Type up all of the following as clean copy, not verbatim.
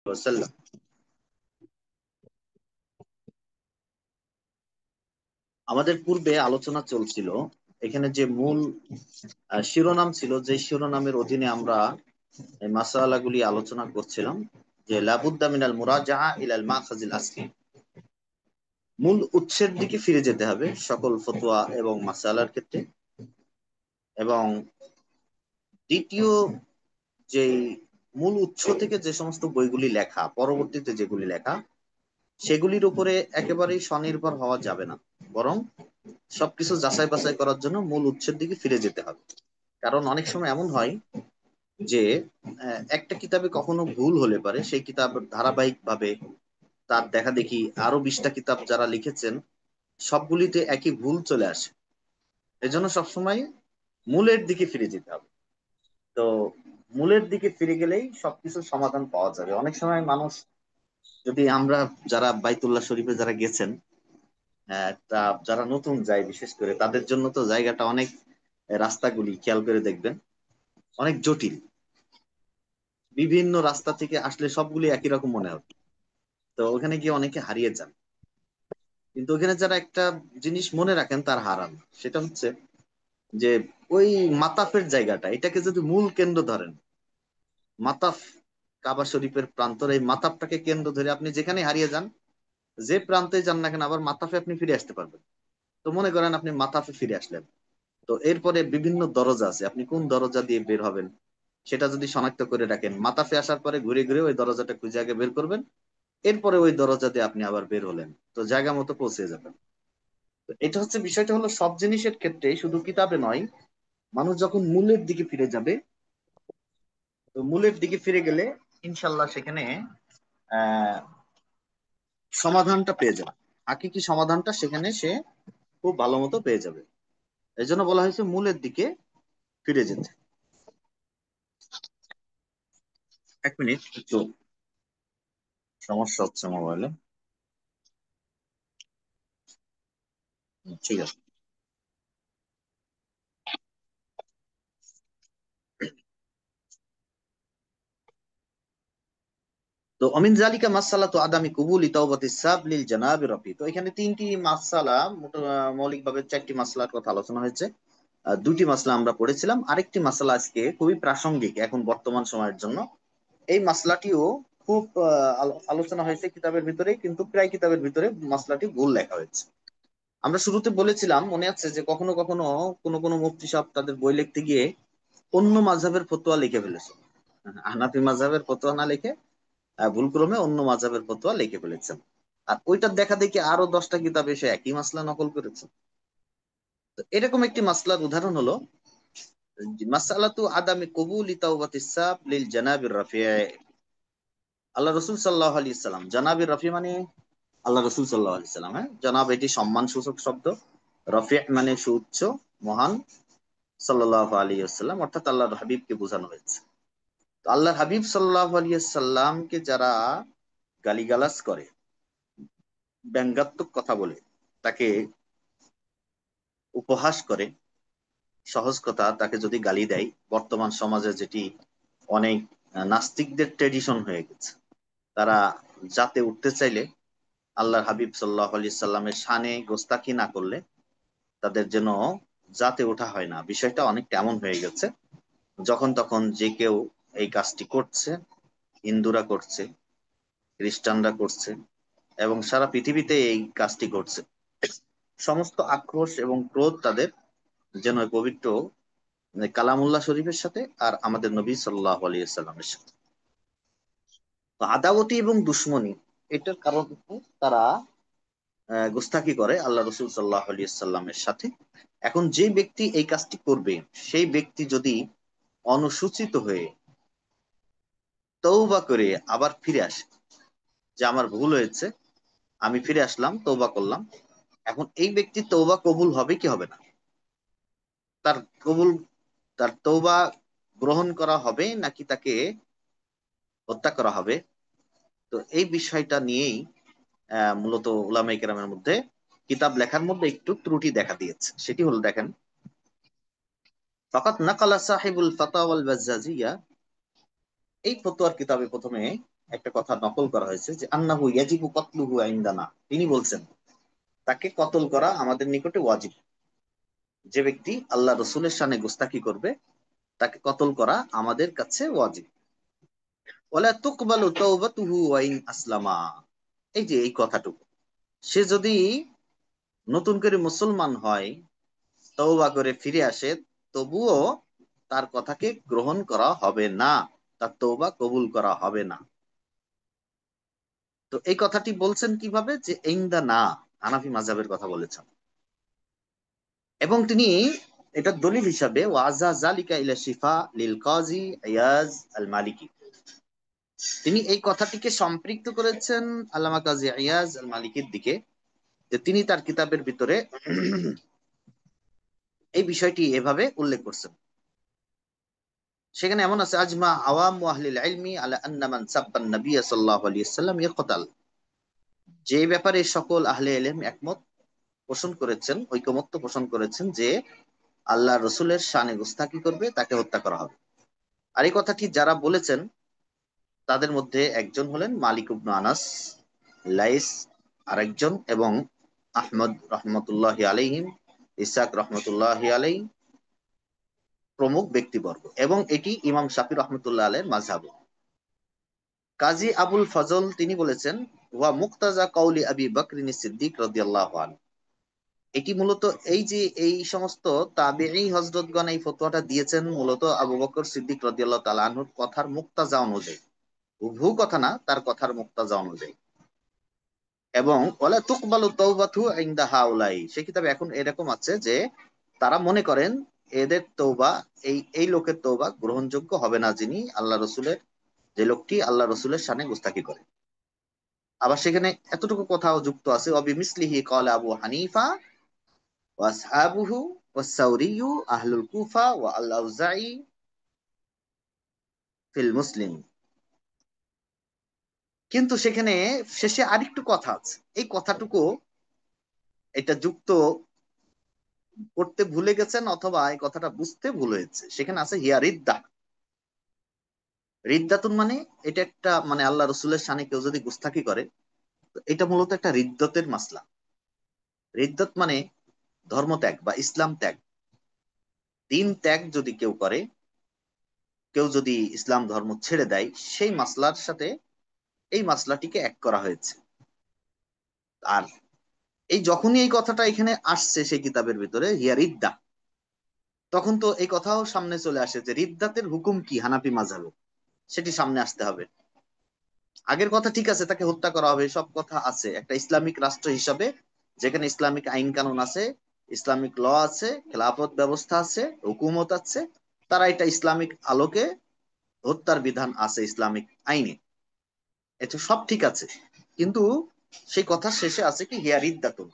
ওয়াসাল্লাম। আমাদের পূর্বে আলোচনা চলছিল, এখানে যে মূল শিরোনাম ছিল, যে শিরোনামের অধীনে আমরা এই মাসালাগুলি আলোচনা করছিলাম, যে লাবুদ্দা মিনাল মুরাজাআ ইলাল মাখাজিল আসলি, মূল উৎসের দিকে ফিরে যেতে হবে সকল ফতোয়া এবং মাসালার ক্ষেত্রে। এবং দ্বিতীয়, যে মূল উৎস থেকে যে সমস্ত বইগুলি লেখা, পরবর্তীতে যেগুলি লেখা, সেগুলির উপরে একেবারেই স্বনির্ভর হওয়া যাবে না, বরং সবকিছু যাচাই বাছাই করার জন্য মূল উৎসের দিকে ফিরে যেতে হবে। কারণ অনেক সময় এমন হয় যে একটা কিতাবে কখনো ভুল হলে পারে, সেই কিতাব ধারাবাহিক ভাবে তার দেখা দেখি আরো 20টা কিতাব যারা লিখেছেন, সবগুলিতে একই ভুল চলে আসে। এজন্য সবসময় মূলের দিকে ফিরে যেতে হবে। তো মূলের দিকে ফিরে গেলেই সবকিছুর সমাধান পাওয়া যাবে। অনেক সময় মানুষ, যদি আমরা যারা বাইতুল্লাহ শরীফে যারা গেছেন, তা যারা নতুন যায় বিশেষ করে, তাদের জন্য তো জায়গাটা অনেক, রাস্তাগুলি খেয়াল করে দেখবেন অনেক জটিল। বিভিন্ন রাস্তা থেকে আসলে সবগুলি একই রকম মনে হবে। তো ওখানে গিয়ে অনেকে হারিয়ে যান। কিন্তু ওখানে যারা একটা জিনিস মনে রাখেন তার হারান না। সেটা হচ্ছে যে ওই মাতাফের জায়গাটা, এটাকে যদি মূল কেন্দ্র ধরেন, মাতাফ, কাবা শরীফের প্রান্তর, এই মাতাফটাকে কেন্দ্র ধরে আপনি যেখানে হারিয়ে যান, যে প্রান্তে যান না কেন, আবার মাতাফে আপনি ফিরে আসতে পারবেন। তো মনে করেন আপনি মাতাফে ফিরে আসলেন, তো এরপরে বিভিন্ন দরজা আছে, আপনি কোন দরজা দিয়ে বের হবেন সেটা যদি শনাক্ত করে রাখেন, মাতাফে আসার পরে ঘুরে ঘুরে ওই দরজাটা খুঁজে আগে বের করবেন, এরপরে ওই দরজা দিয়ে আপনি আবার বের হলেন, তো জায়গা মতো পৌঁছে যাবেন। তো এটা হচ্ছে বিষয়টা, হলো সব জিনিসের ক্ষেত্রে, শুধু কিতাবে নয়, মানুষ যখন মূলের দিকে ফিরে যাবে, তো মূলের দিকে ফিরে গেলে ইনশাল্লাহ সেখানে আহ সমাধানটা পেয়ে যাবে। হাকিকি সমাধানটা সেখানে সে খুব ভালো মতো পেয়ে যাবে। এই জন্য বলা হয়েছে মূলের দিকে ফিরে যেতে। 1 মিনিট, একটু সমস্যা হচ্ছে মোবাইলে। ঠিক আছে। তো অমিন জালিকা মাসালা তো আদামি কুবুলি তাওবাতি সাব লিল জানাবি রফি। তো এখানে 3টি মাসালা, মৌলিকভাবে 4টি মাসলার কথা আলোচনা হয়েছে। 2টি মাসলা আমরা পড়েছিলাম, আরেকটি মাসলা আজকে খুবই প্রাসঙ্গিক এখন বর্তমান সময়ের জন্য। এই মাসলাটিও খুব আলোচনা হয়েছে কিতাবের ভিতরে, কিন্তু প্রায় কিতাবের ভিতরে মাসলাটি ভুল লেখা হয়েছে। আমরা শুরুতে বলেছিলাম, মনে আছে, যে কখনো কখনো কোনো কোনো মুফতি সাহেব তাদের বই লিখতে গিয়ে অন্য মাযহাবের ফতোয়া লিখে ফেলেছে। হানাফি মাযহাবের ফতোয়া না লিখে ভুলক্রমে অন্য মাযহাবের ফতোয়া লিখে ফেলেছেন। আর ওইটার দেখা দেখি আরো 10টা কিতাব এসে একই মাসলা নকল করেছে। তো এরকম একটি মাসলার উদাহরণ হলো মাসালাতু আদামি কবুলি তাওবাতিস সাব লিল জানাবির রাফি। আল্লাহ রসুল সাল্লাহ আলী সাল্লাম, জানাবির রফি মানে আল্লাহ রসুল সাল্লাহ আলি সাল্লাম। হ্যাঁ, জানাব এটি সম্মান সূচক শব্দ, রফি মানে সুউচ্চ, মহান, সাল্লাহ আলী আসসালাম অর্থাৎ আল্লাহর হাবিবকে বোঝানো হয়েছে। তো আল্লাহর হাবিব সাল্লাহ আলী সাল্লামকে যারা গালিগালাজ করে, ব্যঙ্গাত্মক কথা বলে, তাকে উপহাস করে, সহজ কথা তাকে যদি গালি দেয়, বর্তমান সমাজে যেটি অনেক নাস্তিকদের ট্রেডিশন হয়ে গেছে, তারা জাতে উঠতে চাইলে আল্লাহর হাবিব সাল্লাহ আলি সাল্লামের শানে গোস্তাকি না করলে তাদের যেন জাতে ওঠা হয় না। বিষয়টা অনেকটা এমন হয়ে গেছে, যখন তখন যে কেউ এই কাজটি করছে, হিন্দুরা করছে, খ্রিস্টানরা করছে, এবং সারা পৃথিবীতে এই কাজটি ঘটছে। সমস্ত আক্রোশ এবং ক্রোধ তাদের যেন ওই পবিত্র কালামুল্লাহ শরীফের সাথে আর আমাদের নবী সাল্লাহ আলিয়া সাল্লামের সাথে। তো আদাওয়াতি এবং দুশ্মনী, এটার কারণ তারা গুস্তাকি করে আল্লাহ রসুল সাল্লাহ আলিয়া সাল্লামের সাথে। এখন যে ব্যক্তি এই কাজটি করবে, সেই ব্যক্তি যদি অনুসূচিত হয়ে তৌবা করে আবার ফিরে আসে, যে আমার ভুল হয়েছে, আমি ফিরে আসলাম, তৌবা করলাম, এখন এই ব্যক্তি তৌবা কবুল হবে কি হবে না, তার কবুল, তার তৌবা গ্রহণ করা হবে নাকি তাকে হত্যা করা হবে, তো এই বিষয়টা নিয়েই মূলত উলামায়ে কেরামের মধ্যে কিতাব লেখার মধ্যে একটু ত্রুটি দেখা দিয়েছে। সেটি হলো, দেখেন, ফাকাত নাকালা সাহিবুল ফাতাওয়াল বাজ্জাজিয়া, এই ফতোয়ার কিতাবে প্রথমে একটা কথা নকল করা হয়েছে যে আন্নাহু ইয়াজিবু কতলুহু ইনদানা, তিনি বলছেন তাকে কতল করা আমাদের নিকটে ওয়াজিব। যে ব্যক্তি আল্লাহ রসুলের শানে গোস্তাকি করবে তাকে কতল করা আমাদের কাছে ওয়াজিব। ওয়ালা তুকবালু তাওবাতুহু ওয়া ইন আসলামা, এই যে এই কথাটুকু, সে যদি নতুন করে মুসলমান হয়, তওবা করে ফিরে আসে, তবুও তার কথাকে গ্রহণ করা হবে না, তার তওবা কবুল করা হবে না। তো এই কথাটি বলছেন কিভাবে, যে ইনদা না, হানাফি মাযহাবের কথা বলেছেন। এবং তিনি এটা দলিল হিসাবে ওয়াজা জালিকা ইলা শিফা লিল কাজী ইয়াজ আল মালিকি, তিনি এই কথাটিকে সম্পৃক্ত করেছেন আল্লামা কাজী ইয়াজ আল মালিকির দিকে, যে তিনি তার কিতাবের ভিতরে এই বিষয়টি এভাবে উল্লেখ করছেন। সেখানে এমন আছে, আজমা আওয়াম আহলিল ইলমি আলা আন্না মান সাব্বান নবী সাল্লাল্লাহু আলাইহি ওয়াসাল্লাম ইয়াকতাল, যে ব্যাপারে সকল আহলে ইলম একমত পোষণ করেছেন, ঐকমত্য পোষণ করেছেন যে আল্লাহ রসুলের শানে গুস্তাকি করবে তাকে হত্যা করা হবে। আর এই কথাটি যারা বলেছেন তাদের মধ্যে একজন হলেন মালিক ইবনে আনাস, লাইস আরেকজন, এবং আহমদ রহমতুল্লাহ আলাইহিম, ইসাক রহমতুল্লাহ আলাই প্রমুখ ব্যক্তিবর্গ, এবং এটি ইমাম শাফি রহমতুল্লাহ আলাইহির মাযহাব। কাজী আবুল ফজল তিনি বলেছেন, ওয়া মুক্তাজা কওলি আবি বকরিন সিদ্দিক রাদিয়াল্লাহু আনহু, এটি মূলত এই যে এই সমস্ত তাবেঈ হযরতগণ এই ফতোয়াটা দিয়েছেন মূলত আবু বকর সিদ্দিক রাদিয়াল্লাহু তাআলা আনহুর কথার মুক্তাজা অনুযায়ী, হুবহু কথা না, তার কথার মুক্তাজা অনুযায়ী। এবং ওয়ালা তুকবালু তাওবাতু ইনদা হাউলাই, সে কিতাবে এখন এরকম আছে যে তারা মনে করেন এদের তওবা, এই এই লোকের তওবা গ্রহণযোগ্য হবে না, যিনি আল্লাহ রসুলের, যে লোকটি আল্লাহ রসুলের শানে গুস্তাকি করে। আবার সেখানে এতটুকু কথাও যুক্ত আছে, অবিমিসলিহি ক্বালা আবু হানিফা ওয়া আসহাবুহু ওয়াস সাউরিয়্যু আহলুল কুফা ওয়া আল আউজাঈ ফিল মুসলিম। কিন্তু সেখানে শেষে আরেকটু কথা আছে, এই কথাটুকু এটা যুক্ত করতে ভুলে গেছেন, অথবা এই কথাটা বুঝতে ভুল হয়েছে। সেখানে আছে হিয়া রিদ্দা, রিদ্দাতুন মানে এটা একটা, মানে আল্লাহ রসুলের শানে কেউ যদি গুস্তাকি করে, তো এটা মূলত একটা রিদ্দতের মাসলা। রিদ্দত মানে ধর্মত্যাগ বা ইসলাম ত্যাগ, দিন ত্যাগ যদি কেউ করে, কেউ যদি ইসলাম ধর্ম ছেড়ে দেয়, সেই মাসলার সাথে এই মাসলাটিকে এক করা হয়েছে। আর এই যখনই এই কথাটা এখানে আসছে সেই কিতাবের ভিতরে হিয়া রিদ্দা, তখন তো এই কথাও সামনে চলে আসে যে রিদ্দাতের হুকুম কি হানাফি মাযহাবে, সেটি সামনে আসতে হবে। আগের কথা ঠিক আছে, তাকে হত্যা করা হবে, সব কথা আছে, একটা ইসলামিক রাষ্ট্র হিসাবে যেখানে ইসলামিক আইন কানুন আছে, ইসলামিক ল আছে, খেলাফত ব্যবস্থা আছে, হুকুমত আছে, তারা এটা ইসলামিক আলোকে হত্যার বিধান আছে ইসলামিক আইনে, এটা সব ঠিক আছে। কিন্তু সেই কথা শেষে আছে কি হিয়া রিদ্দাতুন।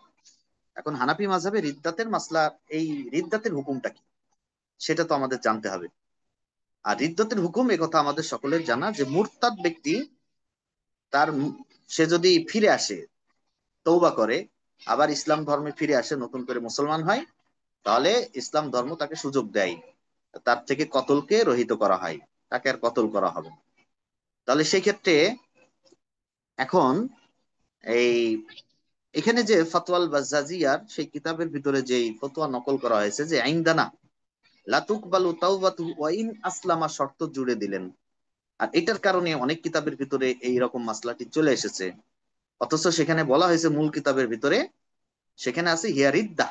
এখন হানাফি মাযহাবে রিদ্দাতের মাসলা, এই রিদ্দাতের হুকুমটা কি সেটা তো আমাদের জানতে হবে। আর রিদ্দাতের হুকুম এ কথা আমাদের সকলের জানা, যে মুরতাদ ব্যক্তি তার সে যদি ফিরে আসে, তওবা করে, আবার ইসলাম ধর্মে ফিরে আসে, নতুন করে মুসলমান হয়, তাহলে ইসলাম ধর্ম তাকে সুযোগ দেয়, তার থেকে কতলকে রহিত করা হয়, তাকে আর কতল করা হবে না। তাহলে সেই ক্ষেত্রে এখন এই এখানে যে ফতোয়াল বাজ্জাজিয়ার সেই কিতাবের ভিতরে যে ফতোয়া নকল করা হয়েছে যে আইনদানা লাতুকবালু তাওবাতু ওয়া ইন আসলামা শর্ত জুড়ে দিলেন, আর এটার কারণে অনেক কিতাবের ভিতরে এই রকম মাসলাটি চলে এসেছে। অথচ সেখানে বলা হয়েছে মূল কিতাবের ভিতরে, সেখানে আছে হিয়ারিদ্দা,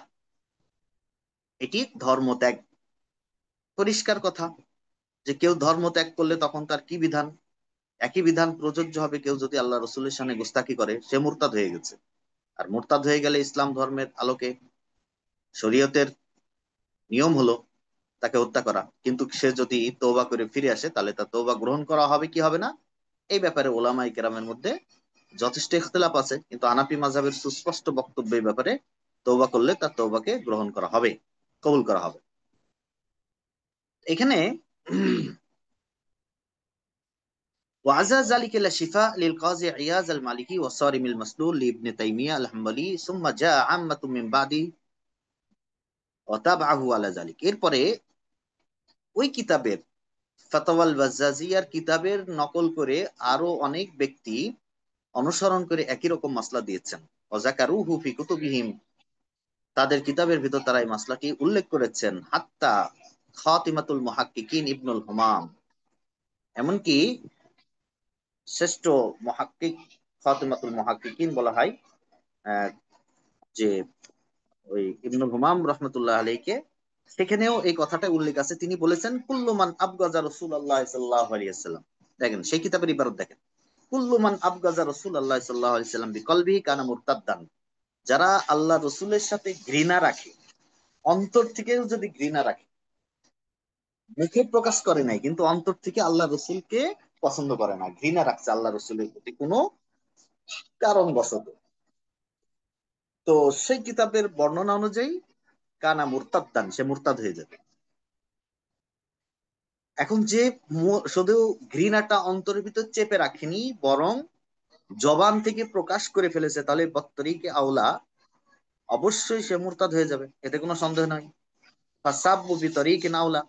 এটি ধর্মত্যাগ, পরিষ্কার কথা, যে কেউ ধর্ম ত্যাগ করলে তখন তার কি বিধান, একই বিধান প্রযোজ্য হবে। কেউ যদি আল্লাহ রসুলের সামনে গুস্তাকি করে, সে মুরতাদ হয়ে গেছে। আর মুরতাদ হয়ে গেলে ইসলাম ধর্মের আলোকে শরীয়তের নিয়ম হলো তাকে হত্যা করা। কিন্তু সে যদি তওবা করে ফিরে আসে, তাহলে তার তওবা গ্রহণ করা হবে কি হবে না, এই ব্যাপারে ওলামায়ে কেরামের মধ্যে যথেষ্ট ইখতিলাফ আছে। কিন্তু হানাফি মাযহাবের সুস্পষ্ট বক্তব্য এই ব্যাপারে, তওবা করলে তার তওবাকে গ্রহণ করা হবে, কবুল করা হবে। এখানে وعزا ذلك إلى شفاء للقاضي عياض المالكي والصارم المسلول لابن تيمية الحنبلي ثم جاء عامة من بعد وتابعه على ذلك। এরপরে ওই কিতাবের ফাতাওয়াল বাজ্জাজিয়ার কিতাবের নকল করে আরো অনেক ব্যক্তি অনুসরণ করে একই রকম মাসলা দিয়েছেন। ওয়াজাকারুহু ফি কুতুবিহিম, তাদের কিতাবের ভিতর তারা এই মাসলাটি উল্লেখ করেছেন। হাত্তা খাতিমাতুল মুহাক্কিকিন ইবনুল হুমাম, এমনকি শ্রেষ্ঠ মুহাক্কিক খাতিমাতুল মুহাক্কিকিন বলা হয় যে ওই ইবনুল হুমাম রহমতুল্লাহ আলাইকে, সেখানেও এই কথাটা উল্লেখ আছে। তিনি বলেছেন কুল্লু মান আবগাজা রাসূলুল্লাহ সাল্লাল্লাহু আলাইহি ওয়াসাল্লাম। দেখেন সেই কিতাবের ইবারত দেখেন, কুল্লু মান আবগাজা রাসূলুল্লাহ সাল্লাল্লাহু আলাইহি ওয়াসাল্লাম বিকলবিহি কানা মুরতাদ্দান, যারা আল্লাহ রসুলের সাথে ঘৃণা রাখে, অন্তর থেকেও যদি ঘৃণা রাখে, মুখে প্রকাশ করে নাই কিন্তু অন্তর থেকে আল্লাহ রসুলকে পছন্দ করে না, ঘৃণা রাখছে আল্লাহ রসুলের প্রতি কোনো কারণবশত, তো সেই কিতাবের বর্ণনা অনুযায়ী কানা মুরতাদ্দান, সে মুরতাদ হয়ে যাবে। এখন যে শুধু ঘৃণাটা অন্তরের ভিতর চেপে রাখেনি, বরং জবান থেকে প্রকাশ করে ফেলেছে, তাহলে বত্তরিকে আওলা, অবশ্যই সে মুরতাদ হয়ে যাবে, এতে কোনো সন্দেহ নাই। ফাসাব্বু বিতরিকিন আওলা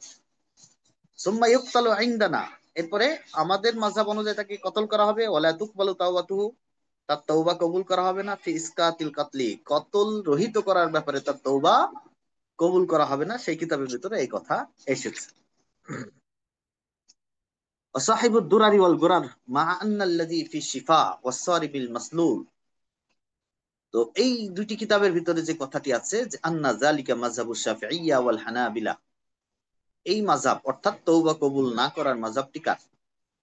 সুম্মা ইউকতালু ইনদানা, এরপরে আমাদের মাযহাব অনুযায়ী তাকে কতল করা হবে। ওয়ালা তুকবালু তাওবাতুহু, তার তওবা কবুল করা হবে না। ফি ইসকাতিল কাতলি, কতল রহিত করার ব্যাপারে তার তওবা কবুল করা হবে না, সেই কিতাবের ভিতরে এই কথা এসেছে। ওয়াসাহিবুদ দুরারি ওয়াল গুরার মা আন্নাল্লাযী ফি শিফা ওয়াস-সারিবিল মাসলুল, তো এই দুটি কিতাবের ভিতরে যে কথাটি আছে যে আন্না যালিকা মাযহাবুশ শাফিঈয়্যা ওয়াল হানাবিলা, এই মাযহাব অর্থাৎ তওবা কবুল না করার মাযহাবটি কার?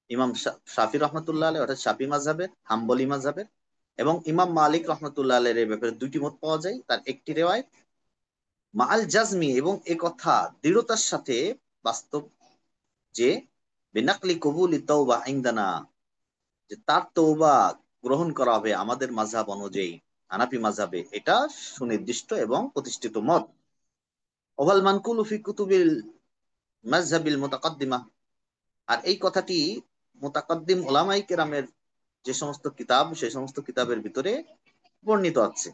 ইমাম শাফি রহমতুল্লাহ আলাইহি, অর্থাৎ শাফি মাযহাবের, হাম্বলি মাযহাবের। এবং ইমাম মালিক রহমতুল্লাহ আলাইহির এই ব্যাপারে দুটি মত পাওয়া যায়। তার একটি রিওয়ায়াত মাআল জাজমি, এবং এই কথা দৃঢ়তার সাথে বাস্তব যে বিনাকলি কবুলি তাওবা ইনদানা, যে তার তওবা গ্রহণ করা হবে আমাদের মাযহাব অনুযায়ী, হানাফি মাযহাবে, এটা সুনির্দিষ্ট এবং প্রতিষ্ঠিত মত। ওয়াল মানকুলু ফি কুতুবিল মাযহাবিল মুতাকাদ্দিমা, আর এই কথাটি মুতাকাদ্দিম উলামায়ে কেরামের যে সমস্ত কিতাব, সেই সমস্ত কিতাবের ভিতরে বর্ণিত আছে।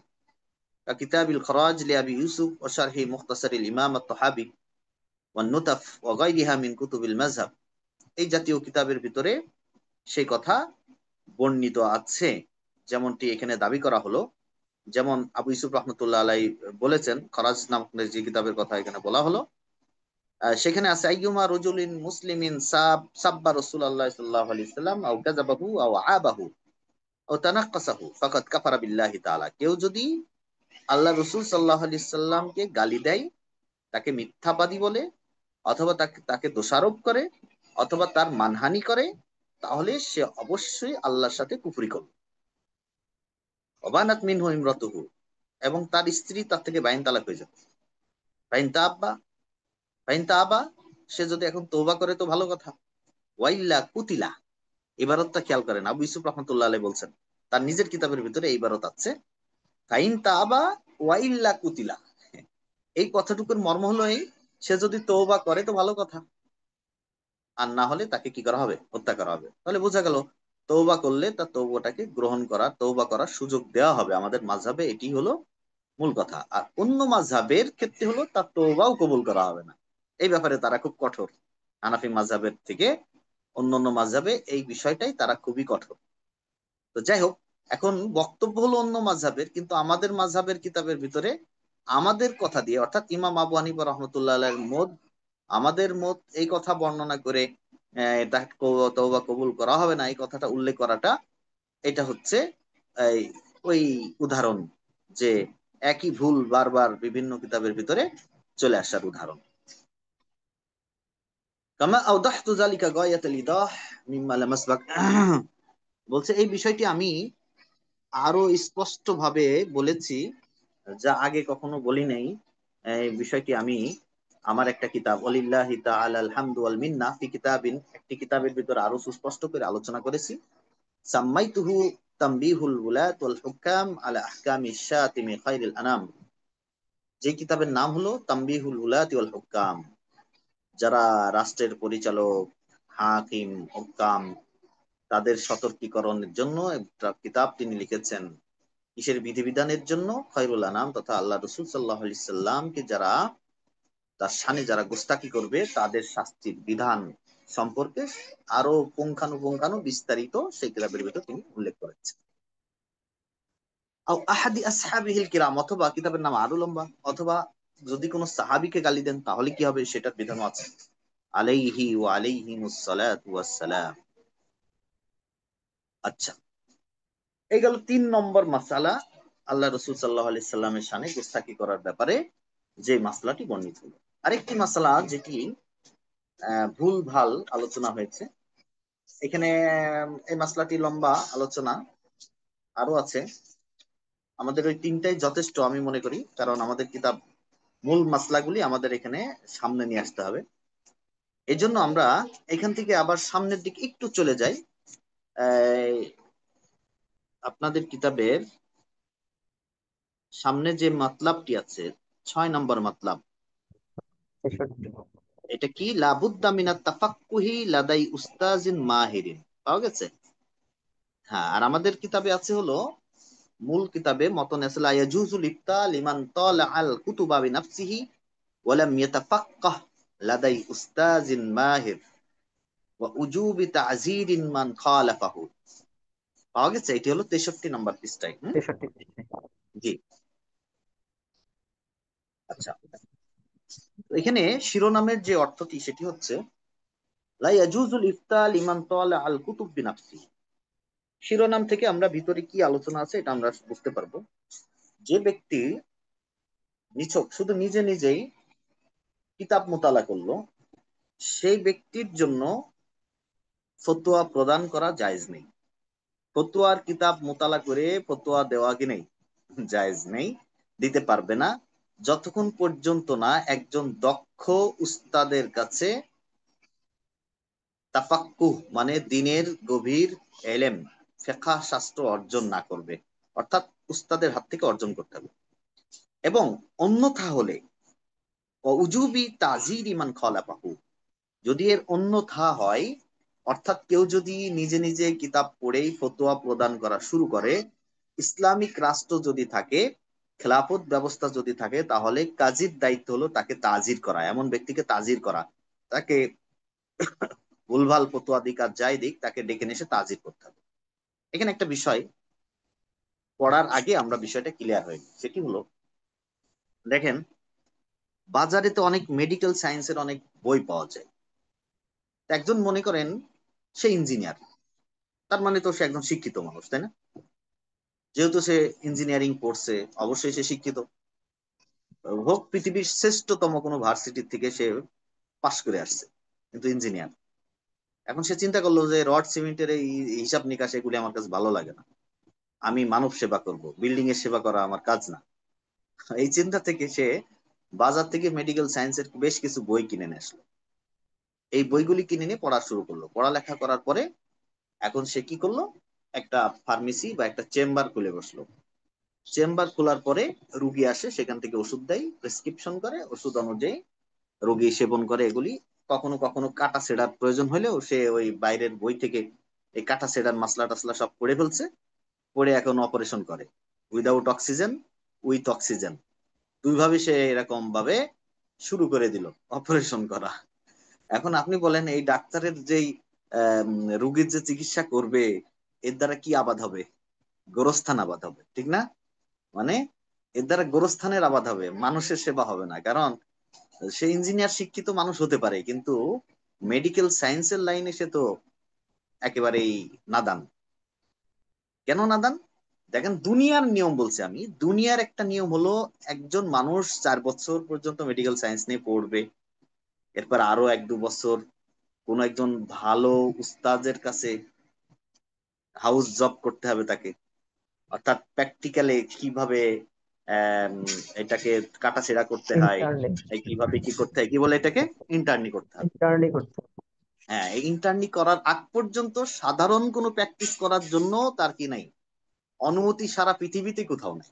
কিতাবিল খরাজ লিআবি ইউসুফ ওয়া শারহি মুখতাসারিল ইমাম আত-তাহাবি ওয়ান নুতাফ ওয়া গায়রিহা মিন কুতুবিল মাযহাব, এই জাতীয় কিতাবের ভিতরে সেই কথা বর্ণিত আছে, যেমনটি এখানে দাবি করা হলো। যেমন আবু ইউসুফ রহমতুল্লাহ আলাইহি বলেছেন, খরাজ নামক যে কিতাবের কথা এখানে বলা হলো, সেখানে আছে আইয়ুমা রাজুলিন মুসলিমিন সাব্বা রাসূলুল্লাহ সাল্লাল্লাহু আলাইহি ওয়াসাল্লাম আও কাযাবাহু আও আবাহু আও তানাক্কাসাহু ফাকাদ কাফারা বিল্লাহি তাআলা, কেউ যদি আল্লাহ রাসূল সাল্লাল্লাহু আলাইহি সাল্লামকে গালি দেয়, তাকে মিথ্যাবাদী বলে, অথবা তাকে তাকে দোষারোপ করে, অথবা তার মানহানি করে, তাহলে সে অবশ্যই আল্লাহর সাথে কুফরি করবে। ওয়াবানাত মিনহু ইমরাতুহু, এবং তার স্ত্রী তার থেকে বাইন তালাক হয়ে যাবে। বাইন তাআব্বা, বাইন তাআবা, সে যদি এখন তওবা করে তো ভালো কথা। ওয়াইল্লা কুতিলা, ইবারতটা খেয়াল করেন, আবু ইউসুফ রহমতুল্লাহ আলাইহি বলছেন, তার নিজের কিতাবের ভিতরে এই ইবারত আছে, ফাইন তাআবা ওয়াইল্লা কুতিলা। এই কথাটুকুর মর্ম হলো এই, সে যদি তওবা করে তো ভালো কথা, আর না হলে তাকে কি করা হবে? হত্যা করা হবে। তাহলে বোঝা গেল তওবা করলে তার তওবাটাকে গ্রহণ করা, তওবা করার সুযোগ দেওয়া হবে আমাদের মাযহাবে, এটি হলো মূল কথা। আর অন্য মাযহাবের ক্ষেত্রে হলো তার তওবাও কবুল করা হবে না, এই ব্যাপারে তারা খুব কঠোর। হানাফি মাযহাবের থেকে অন্যান্য মাযহাবে এই বিষয়টাই তারা খুবই কঠোর। তো যাই হোক, এখন বক্তব্য হলো অন্য মাযহাবের, কিন্তু আমাদের মাযহাবের কিতাবের ভিতরে আমাদের কথা দিয়ে, অর্থাৎ ইমাম আবু হানিফা রহমতুল্লাহ আলাইহির মত, আমাদের মত এই কথা বর্ণনা করে এটা তওবা কবুল করা হবে না, এই কথাটা উল্লেখ করাটা, এটা হচ্ছে এই ওই উদাহরণ, যে একই ভুল বারবার বিভিন্ন কিতাবের ভিতরে চলে আসার উদাহরণ। কামা আওদাহতু যালিকা গায়াতুল ইদাহ মিম্মা লাম আসবাক, বলছে এই বিষয়টি আমি আরো স্পষ্ট ভাবে বলেছি, যা আগে কখনো বলি নাই। এই বিষয়টি আমি আমার একটা কিতাব ওয়ালিল্লাহি তাআলাল হামদু ওয়াল মিন্না ফি কিতাবিন, একটি কিতাবের ভিতর আরো সুস্পষ্ট করে আলোচনা করেছি। সাম্মাইতুহু তামবিহুল উলাত ওয়াল হুকাম আলা আহকামি শাতিমি খায়রিল আনাম, যে কিতাবের নাম হলো তামবিহুল উলাত ওয়াল হুকাম, যারা রাষ্ট্রের পরিচালক, হাকিম, হুকাম, তাদের সতর্কীকরণের জন্য একটা কিতাব তিনি লিখেছেন। কিসের? বিধিবিধানের জন্য। খয়রুল আনাম তথা আল্লাহ রসুল সাল্লাল্লাহু আলাইহি সাল্লামকে যারা তার শানে যারা গোস্তাকি করবে তাদের শাস্তির বিধান সম্পর্কে আরো পুঙ্খানুপুঙ্খানু বিস্তারিত সেই কিতাবের ভিতর তিনি উল্লেখ করেছেন। আহাদি আসহাবিহিল কিরাম, অথবা কিতাবের নাম আরো লম্বা, অথবা যদি কোনো সাহাবীকে গালি দেন তাহলে কি হবে সেটার বিধানও আছে। আলাইহি ওয়া আলাইহিমুস সালাতু ওয়াস সালাম। আচ্ছা, এই গেল 3 নম্বর মাসালা, আল্লাহ রসুল সাল্লাল্লাহু আলাইহি সাল্লামের শানে গোস্তাকি করার ব্যাপারে যে মাসলাটি বর্ণিত হলো। আরেকটি মাসালা যেটি ভুল ভাল আলোচনা হয়েছে এখানে, এই মাসলাটি লম্বা আলোচনা আরো আছে। আমাদের ওই 3টাই যথেষ্ট আমি মনে করি, কারণ আমাদের কিতাব মূল মাসলাগুলি আমাদের এখানে সামনে নিয়ে আসতে হবে। এই জন্য আমরা এখান থেকে আবার সামনের দিকে একটু চলে যাই। এই, আপনাদের কিতাবের সামনে যে মাতলাবটি আছে, 6 নম্বর মাতলাব, 63। এটা কি? লাবুদ্দা মিনাত তাফাক্কুহি লাদাই উস্তাজিন মাহিরিন, পাওয়া গেছে? হ্যাঁ, আর আমাদের কিতাবে আছে হলো, মূল কিতাবে মতন আছে লা ইয়াজুজুল ইফতা লিমান তালা আল কুতুবা বিনাফসিহি ওয়া লাম ইয়াতাফাক্কাহ লাদাই উস্তাজিন মাহির ওয়া উজুবি তা'যীরিন মান খালাফাহু। পাওয়া গেছে? এটি হলো 63 নম্বর পৃষ্ঠায়। 63। জি। আচ্ছা, তো এখানে শিরোনামের যে অর্থটি সেটি হচ্ছে লা ইয়াজুজুল ইফতা লিমান তালা আল কুতুব বিনাফসিহি। শিরোনাম থেকে আমরা ভিতরে কি আলোচনা আছে এটা আমরা বুঝতে পারবো। যে ব্যক্তি নিছক শুধু নিজে নিজেই কিতাব মোতালা করলো, সেই ব্যক্তির জন্য ফতোয়া প্রদান করা জায়েজ নেই। ফতোয়ার কিতাব মোতালা করে ফতোয়া দেওয়া কি নেই? জায়েজ নেই, দিতে পারবে না, যতক্ষণ পর্যন্ত না একজন দক্ষ উস্তাদের কাছে তাফাক্কুহ মানে দিনের গভীর এলেম, ফিকহ শাস্ত্র অর্জন না করবে। অর্থাৎ উস্তাদের হাত থেকে অর্জন করতে হবে। এবং অন্যথা হলে উজুবি তাজির ইমান খলাফাহু, যদি এর অন্যথা হয়, অর্থাৎ কেউ যদি নিজে নিজে কিতাব পড়েই ফতোয়া প্রদান করা শুরু করে, ইসলামিক রাষ্ট্র যদি থাকে, খেলাফত ব্যবস্থা যদি থাকে, তাহলে কাজীর দায়িত্ব হলো তাকে তাজির করা, এমন ব্যক্তিকে তাজির করা, তাকে ভুলভাল ফতোয়া দিক আর যাই দিক তাকে ডেকে নিয়ে এসে তাজির করতে হবে। এখানে একটা বিষয় পড়ার আগে আমরা বিষয়টা ক্লিয়ার হয়ে নিই। সেটি হলো, দেখেন, বাজারে তো অনেক মেডিকেল সায়েন্সের অনেক বই পাওয়া যায়। একজন মনে করেন সে ইঞ্জিনিয়ার, তার মানে তো সে একজন শিক্ষিত মানুষ, তাই না? যেহেতু সে ইঞ্জিনিয়ারিং পড়ছে, অবশ্যই সে শিক্ষিত হোক, পৃথিবীর শ্রেষ্ঠতম কোনো ভার্সিটি থেকে সে পাশ করে আসছে, কিন্তু ইঞ্জিনিয়ার। এখন সে চিন্তা করলো যে রড সিমেন্টের এই হিসাব নিকাশ এগুলি আমার কাছে ভালো লাগে না, আমি মানব সেবা করব, বিল্ডিং এর সেবা করা আমার কাজ না। এই চিন্তা থেকে সে বাজার থেকে মেডিকেল সায়েন্সের বেশ কিছু বই কিনে নিয়ে আসলো। এই বইগুলি কিনে নিয়ে পড়া শুরু করলো। পড়ালেখা করার পরে এখন সে কি করলো, একটা ফার্মেসি বা একটা চেম্বার খুলে বসলো। চেম্বার খোলার পরে রুগী আসে, সেখান থেকে ওষুধ দেয়, প্রেসক্রিপশন করে, ওষুধ অনুযায়ী রোগী সেবন করে এগুলি। কখনো কখনো কাটা সেড়ার প্রয়োজন হলেও সে ওই বাইরের বই থেকে এই কাটা সেড়ার মাসলা টাসলা সব পড়ে ফেলছে, পড়ে এখন অপারেশন করে। উইদাউট অক্সিজেন, উইথ অক্সিজেন, দুইভাবে সে এরকম ভাবে শুরু করে দিল অপারেশন করা। এখন আপনি বলেন এই ডাক্তারের যেই রুগীর যে চিকিৎসা করবে, এর দ্বারা কি আবাদ হবে? গোরস্থান আবাদ হবে, ঠিক না? মানে এর দ্বারা গোরস্থানের আবাদ হবে, মানুষের সেবা হবে না। কারণ সে ইঞ্জিনিয়ার শিক্ষিত মানুষ হতে পারে, কিন্তু মেডিকেল সায়েন্সের লাইনে সে তো একেবারেই নাদান। কেন নাদান? দেখেন, দুনিয়ার নিয়ম বলছি আমি, দুনিয়ার একটা নিয়ম হলো, একজন মানুষ 4 বছর পর্যন্ত মেডিকেল সায়েন্স নিয়ে পড়বে, এরপর আরো 1-2 বছর কোন একজন ভালো উস্তাদের কাছে হাউস জব করতে হবে তাকে। অর্থাৎ প্র্যাকটিক্যালি কিভাবে আম, এটাকে কাটাছেড়া করতে হয়, ইন্টারনি এই কিভাবে কি করতে হয়, কি বলে এটাকে, ইন্টার্নি করতে হবে। ইন্টারনি করতে হবে। হ্যাঁ, এই ইন্টার্নি করার আগ পর্যন্ত সাধারণ কোনো প্র্যাকটিস করার জন্য তার কি নাই, অনুমতি সারা পৃথিবীতে কোথাও নাই।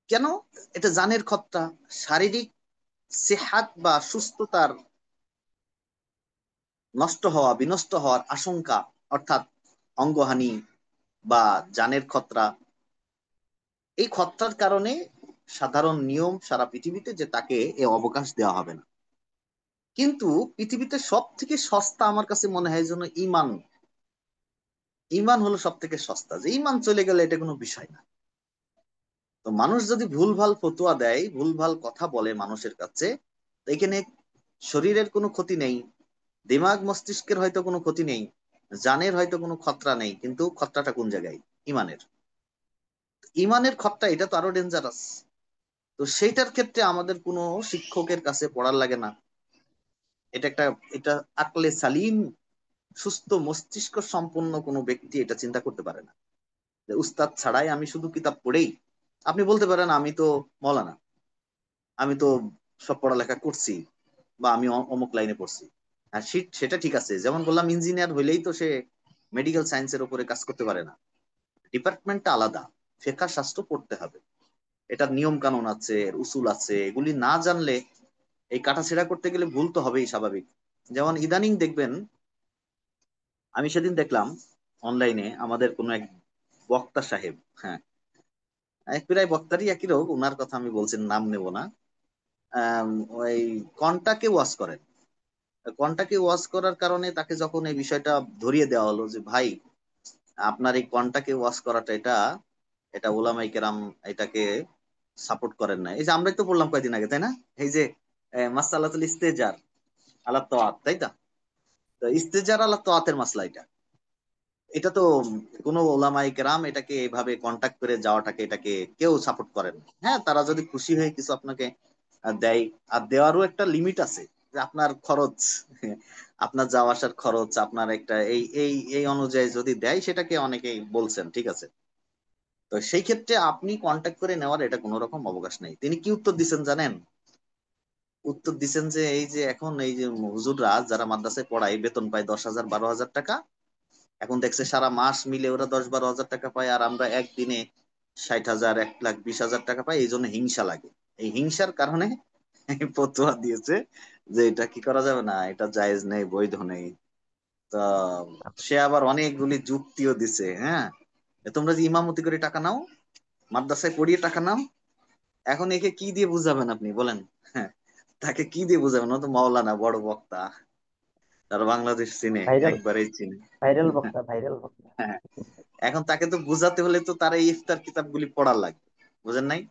কেন? এটা জানের খতরা, শারীরিক সেহাত বা সুস্থতার নষ্ট হওয়া, বিনষ্ট হওয়ার আশঙ্কা, অর্থাৎ অঙ্গহানি বা জানের খতরা, এই খতরার কারণে সাধারণ নিয়ম সারা পৃথিবীতে যে তাকে এ অবকাশ দেওয়া হবে না। কিন্তু পৃথিবীতে সব থেকে সস্তা আমার কাছে মনে হয় যেন ইমান। ইমান হলো সব থেকে সস্তা, যে ইমান চলে গেলে এটা কোনো বিষয় না। তো মানুষ যদি ভুলভাল ফতুয়া দেয়, ভুলভাল কথা বলে মানুষের কাছে, তো এখানে শরীরের কোনো ক্ষতি নেই, দিমাগ মস্তিষ্কের হয়তো কোনো ক্ষতি নেই, জানের হয়তো কোনো খতরা নেই, কিন্তু খতরাটা কোন জায়গায়? ইমানের। ইমানের খতরা এটা তো আরো ডেঞ্জারাস। তো সেইটার ক্ষেত্রে আমাদের কোনো শিক্ষকের কাছে পড়ার লাগে না। এটা একটা, এটা আকলে সালিম, সুস্থ মস্তিষ্ক সম্পন্ন কোনো ব্যক্তি এটা চিন্তা করতে পারে না যে উস্তাদ ছাড়াই আমি শুধু কিতাব পড়েই। আপনি বলতে পারেন আমি তো মৌলানা, আমি তো সব পড়ালেখা করছি, বা আমি অমুক লাইনে পড়ছি। আর সেটা ঠিক আছে, যেমন বললাম ইঞ্জিনিয়ার হইলেই তো সে মেডিকেল সায়েন্সের উপরে কাজ করতে পারে না। ডিপার্টমেন্টটা আলাদা। ফিকহ শাস্ত্র পড়তে হবে, এটার নিয়ম কানুন আছে, এর উসুল আছে, এগুলি না জানলে এই কাটাছেড়া করতে গেলে ভুল তো হবেই, স্বাভাবিক। যেমন ইদানিং দেখবেন, আমি সেদিন দেখলাম অনলাইনে আমাদের কোনো এক বক্তা সাহেব, হ্যাঁ, এক প্রায় বক্তারই একই রোগ, ওনার কথা আমি বলছি, নাম নেব না। আম, ওই কন্টাকে ওয়াশ করেন। কন্টাকে ওয়াশ করার কারণে তাকে যখন এই বিষয়টা ধরিয়ে দেওয়া হলো যে ভাই, আপনার এই কন্টাকে ওয়াশ করাটা, এটা এটা ওলামাই কেরাম এটাকে সাপোর্ট করেন না। এই যে আমরাই তো বললাম কয়েকদিন আগে, তাই না? এই যে মাসালাতুল ইস্তেজার আলা তাআত, তাই না? তো ইস্তেজার আলা তাআতের মাসলা এটা, এটা তো কোনো ওলামাই কেরাম এটাকে এভাবে কন্টাক্ট করে যাওয়াটাকে, এটাকে কেউ সাপোর্ট করেন না। হ্যাঁ, তারা যদি খুশি হয়ে কিছু আপনাকে দেয়, আর দেওয়ারও একটা লিমিট আছে, যে আপনার খরচ, আপনার যাওয়া আসার খরচ, আপনার একটা এই এই এই অনুযায়ী যদি দেয়, সেটাকে অনেকেই বলছেন, ঠিক আছে। তো সেই ক্ষেত্রে আপনি কন্ট্যাক্ট করে নেওয়ার এটা কোনো রকম অবকাশ নেই। তিনি কি উত্তর দিচ্ছেন জানেন? উত্তর দিচ্ছেন যে এই যে এখন এই যে হুজুররা যারা মাদ্রাসায় পড়ায় বেতন পায় 10,000 12,000 টাকা, এখন দেখছে সারা মাস মিলে ওরা 10 12 হাজার টাকা পায়, আর আমরা একদিনে 60,000 1,20,000 টাকা পাই, এই জন্য হিংসা লাগে। এই হিংসার কারণে এই ফতোয়া দিয়েছে যে এটা কি করা যাবে না, এটা জায়েজ নেই, বৈধ নেই। তা সে আবার অনেকগুলি যুক্তিও দিছে, হ্যাঁ, তোমরা যে ইমামতি করে টাকা নাও, মাদ্রাসায় পড়িয়ে টাকা নাও, এখন একে কি দিয়ে বুঝাবেন আপনি বলেন? হ্যাঁ, তাকে কি দিয়ে বুঝাবেন? ও তো মাওলানা, বড় বক্তা, তার বাংলাদেশ চিনে, ভাইরাল, একবারেই চিনে। ভাইরাল বক্তা, ভাইরাল বক্তা। হ্যাঁ, এখন তাকে তো বুঝাতে হলে তো তার এই ইফতার কিতাবগুলি পড়ার লাগবে, বুঝেন নাই?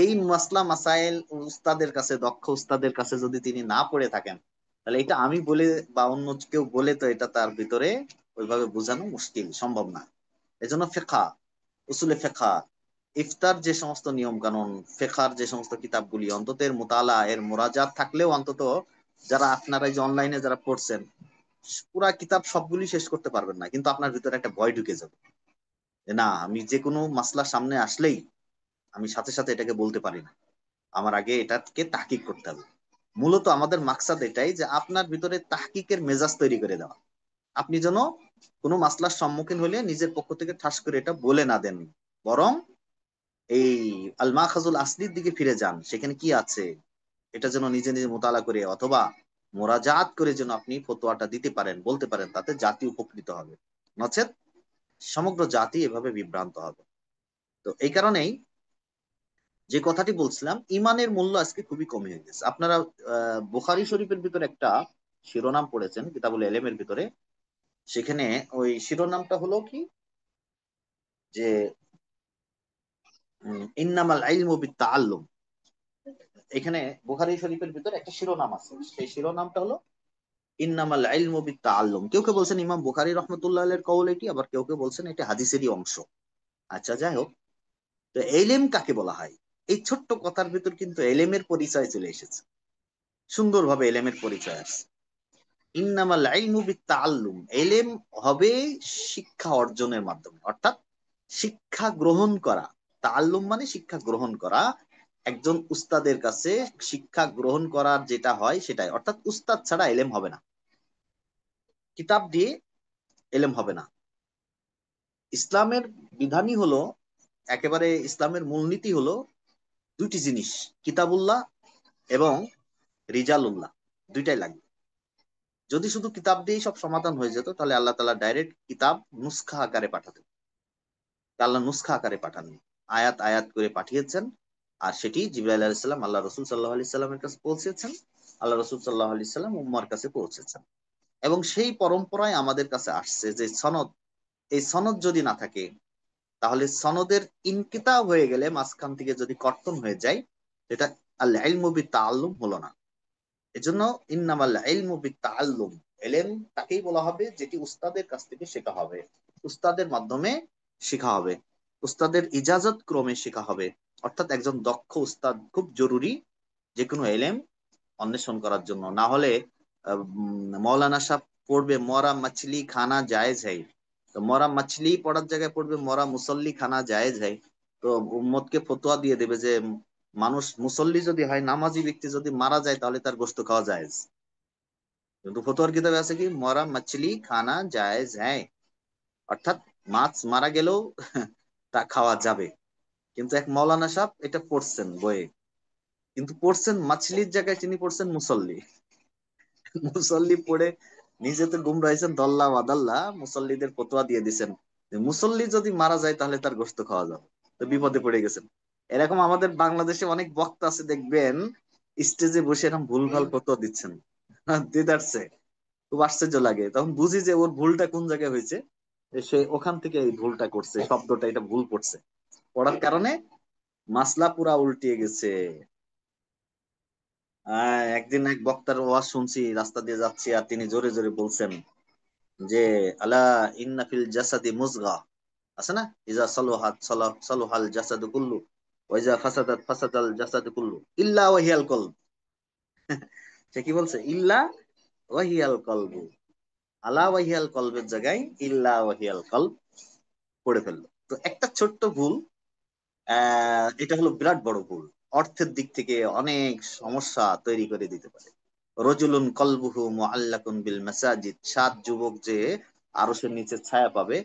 এই মাসলা মাসাইল উস্তাদের কাছে, দক্ষ উস্তাদের কাছে যদি তিনি না পড়ে থাকেন, তাহলে এটা আমি বলে বা অন্য কেউ বলে তো এটা তার ভিতরে ওইভাবে বোঝানো মুশকিল, সম্ভব না। এজন্য ফিকহা, উসুলে ফিকহা, ইফতার যে সমস্ত নিয়ম কানুন, ফিকহার যে সমস্ত কিতাবগুলি, অন্তত এর মুতালা, এর মুরাজাত থাকলেও অন্তত, যারা আপনারা এই যে অনলাইনে যারা পড়ছেন, পুরা কিতাব সবগুলি শেষ করতে পারবেন না, কিন্তু আপনার ভিতরে একটা ভয় ঢুকে যাবে যে না, আমি যে কোনো মাসলা সামনে আসলেই আমি সাথে সাথে এটাকে বলতে পারি না, আমার আগে এটাকে তাহকিক করতে হবে। মূলত আমাদের মাকসাদ এটাই যে আপনার ভিতরে তাহকিকের মেজাজ তৈরি করে দেওয়া। আপনি যেন কোনো মাসলার সম্মুখীন হলে নিজের পক্ষ থেকে ঠাস করে এটা বলে না দেন, বরং এই আল মাখাজুল আসলির দিকে ফিরে যান, সেখানে কি আছে এটা যেন নিজে নিজে মোতালা করে অথবা মোরাজাত করে যেন আপনি ফতোয়াটা দিতে পারেন, বলতে পারেন, তাতে জাতি উপকৃত হবে। নচেত সমগ্র জাতি এভাবে বিভ্রান্ত হবে। তো এই কারণেই যে কথাটি বলছিলাম, ইমানের মূল্য আজকে খুবই কমে হয়ে গেছে। আপনারা বুখারী শরীফের ভিতরে একটা শিরোনাম পড়েছেন কিতাবুল এলেমের ভিতরে, সেখানে ওই শিরোনামটা হলো কি, যে ইন্নামাল ইলমু বিত্তাআল্লুম। এখানে বুখারী শরীফের ভিতরে একটা শিরোনাম আছে, সেই শিরোনামটা হলো ইন্নামাল ইলমু বিত্তাআল্লুম। কেউ কেউ বলছেন ইমাম বুখারী রাহমাতুল্লাহ আলাইহির কওল এটি, আবার কেউ কেউ বলছেন এটা হাদিসেরই অংশ। আচ্ছা, যাই হোক, তো এলেম কাকে বলা হয়? এই ছোট্ট কথার ভিতর কিন্তু এলেমের পরিচয় চলে এসেছে, সুন্দরভাবে এলেমের পরিচয় আছে। ইন্নামাল ইলমু বিত্তাআল্লুম, এলেম হবে শিক্ষা অর্জনের মাধ্যমে, অর্থাৎ শিক্ষা গ্রহণ করা। তাআল্লুম মানে শিক্ষা গ্রহণ করা, একজন উস্তাদের কাছে শিক্ষা গ্রহণ করার যেটা হয় সেটাই, অর্থাৎ উস্তাদ ছাড়া এলেম হবে না, কিতাব দিয়ে এলেম হবে না। ইসলামের বিধানই হলো, একেবারে ইসলামের মূলনীতি হলো দুইটি জিনিস, কিতাবুল্লাহ এবং রিজালুল্লাহ, দুইটাই লাগবে। যদি শুধু কিতাব দিয়েই সব সমাধান হয়ে যেত তাহলে আল্লাহ তাআলা ডাইরেক্ট কিতাব নুসখা আকারে পাঠাতেন। আল্লাহ নুসখা আকারে পাঠাননি, আয়াত আয়াত করে পাঠিয়েছেন। আর সেটি জিবরাইল আলাইহিস সালাম আল্লাহ রসুল সাল্লাহ আলাইহি সাল্লামের কাছে পৌঁছেছেন, আল্লাহ রসুল সাল্লাহ আলাইহি সাল্লাম উম্মার কাছে পৌঁছেছেন। এবং সেই পরম্পরায় আমাদের কাছে আসছে যে সনদ, এই সনদ যদি না থাকে তাহলে সনদের ইনকিতা হয়ে গেলে, মাঝখান থেকে যদি কর্তন হয়ে যায়, এটা আল ইলমু বিত তাআল্লুম হলো না। এজন্য ইন্নামাল ইলমু বিত তাআল্লুম, এলেম তাকেই বলা হবে যেটি উস্তাদের কাছ থেকে শেখা হবে, উস্তাদের মাধ্যমে শেখা হবে, উস্তাদের ইজাজত ক্রমে শেখা হবে। অর্থাৎ একজন দক্ষ উস্তাদ খুব জরুরি যে কোনো এলেম অন্বেষণ করার জন্য। না হলে মৌলানা সাহেব পড়বে মরা মাছলি খানা জায়েজ है, তো মরা মাছলি পড়ার জায়গায় পড়বে মরা মুসল্লি খানা জায়েজ है। তো উম্মতকে ফতোয়া দিয়ে দেবে যে মানুষ মুসল্লি যদি হয়, নামাজি ব্যক্তি যদি মারা যায় তাহলে তার গোশত খাওয়া জায়েজ। কিন্তু ফতোয়ার কিতাবে আছে কি মরা মাছলি খানা জায়েজ হ্যাঁ, অর্থাৎ মাছ মারা গেলেও তা খাওয়া যাবে। কিন্তু এক মৌলানা সাহেব এটা পড়ছেন বইয়ে, কিন্তু পড়ছেন মাছলির জায়গায় তিনি পড়ছেন মুসল্লি। মুসল্লি পড়ে নিজে তো গুমরা হয়েছেন, দল্লা ওয়াদাল্লা মুসল্লিদের ফতোয়া দিয়ে দিছেন যে মুসল্লি যদি মারা যায় তাহলে তার গোশত খাওয়া যাবে। তো বিপদে পড়ে গেছেন। এরকম আমাদের বাংলাদেশে অনেক বক্তা আছে দেখবেন, স্টেজে বসে এরকম ভুলভাল ফতোয়া দিচ্ছেন, দিদারছে। খুব আশ্চর্য লাগে, তখন বুঝি যে ওর ভুলটা কোন জায়গায় হয়েছে, যে সে ওখান থেকে এই ভুলটা করছে, শব্দটা এটা ভুল পড়ছে, পড়ার কারণে মাসলা পুরা উল্টিয়ে গেছে। একদিন এক বক্তার ওয়াজ শুনছি, রাস্তা দিয়ে যাচ্ছি, আর তিনি জোরে জোরে বলছেন যে আলা ইন্না ফিল জাসাদি মুজগা, আছে না, ইজা সালুহাত সালুহাল জাসাদু কুল্লু ওয়া ইজা ফাসাদাত ফাসাদাল জাসাদু কুল্লু ইল্লা ওয়াহিয়াল কলব। সে কি বলছে? ইল্লা ওয়াহিয়াল কলবু, আলা ওয়াহিয়াল কলবের জায়গায় ইল্লা ওয়াহিয়াল কলব পড়ে ফেললো। তো একটা ছোট্ট ভুল, এটা হলো বিরাট বড় ভুল, অর্থের দিক থেকে অনেক সমস্যা তৈরি করে দিতে পারে। রজুলুন কলবুহু মুআল্লাকুন বিল মাসাজিদ, 7 যুবক যে আরশের নিচে ছায়া পাবে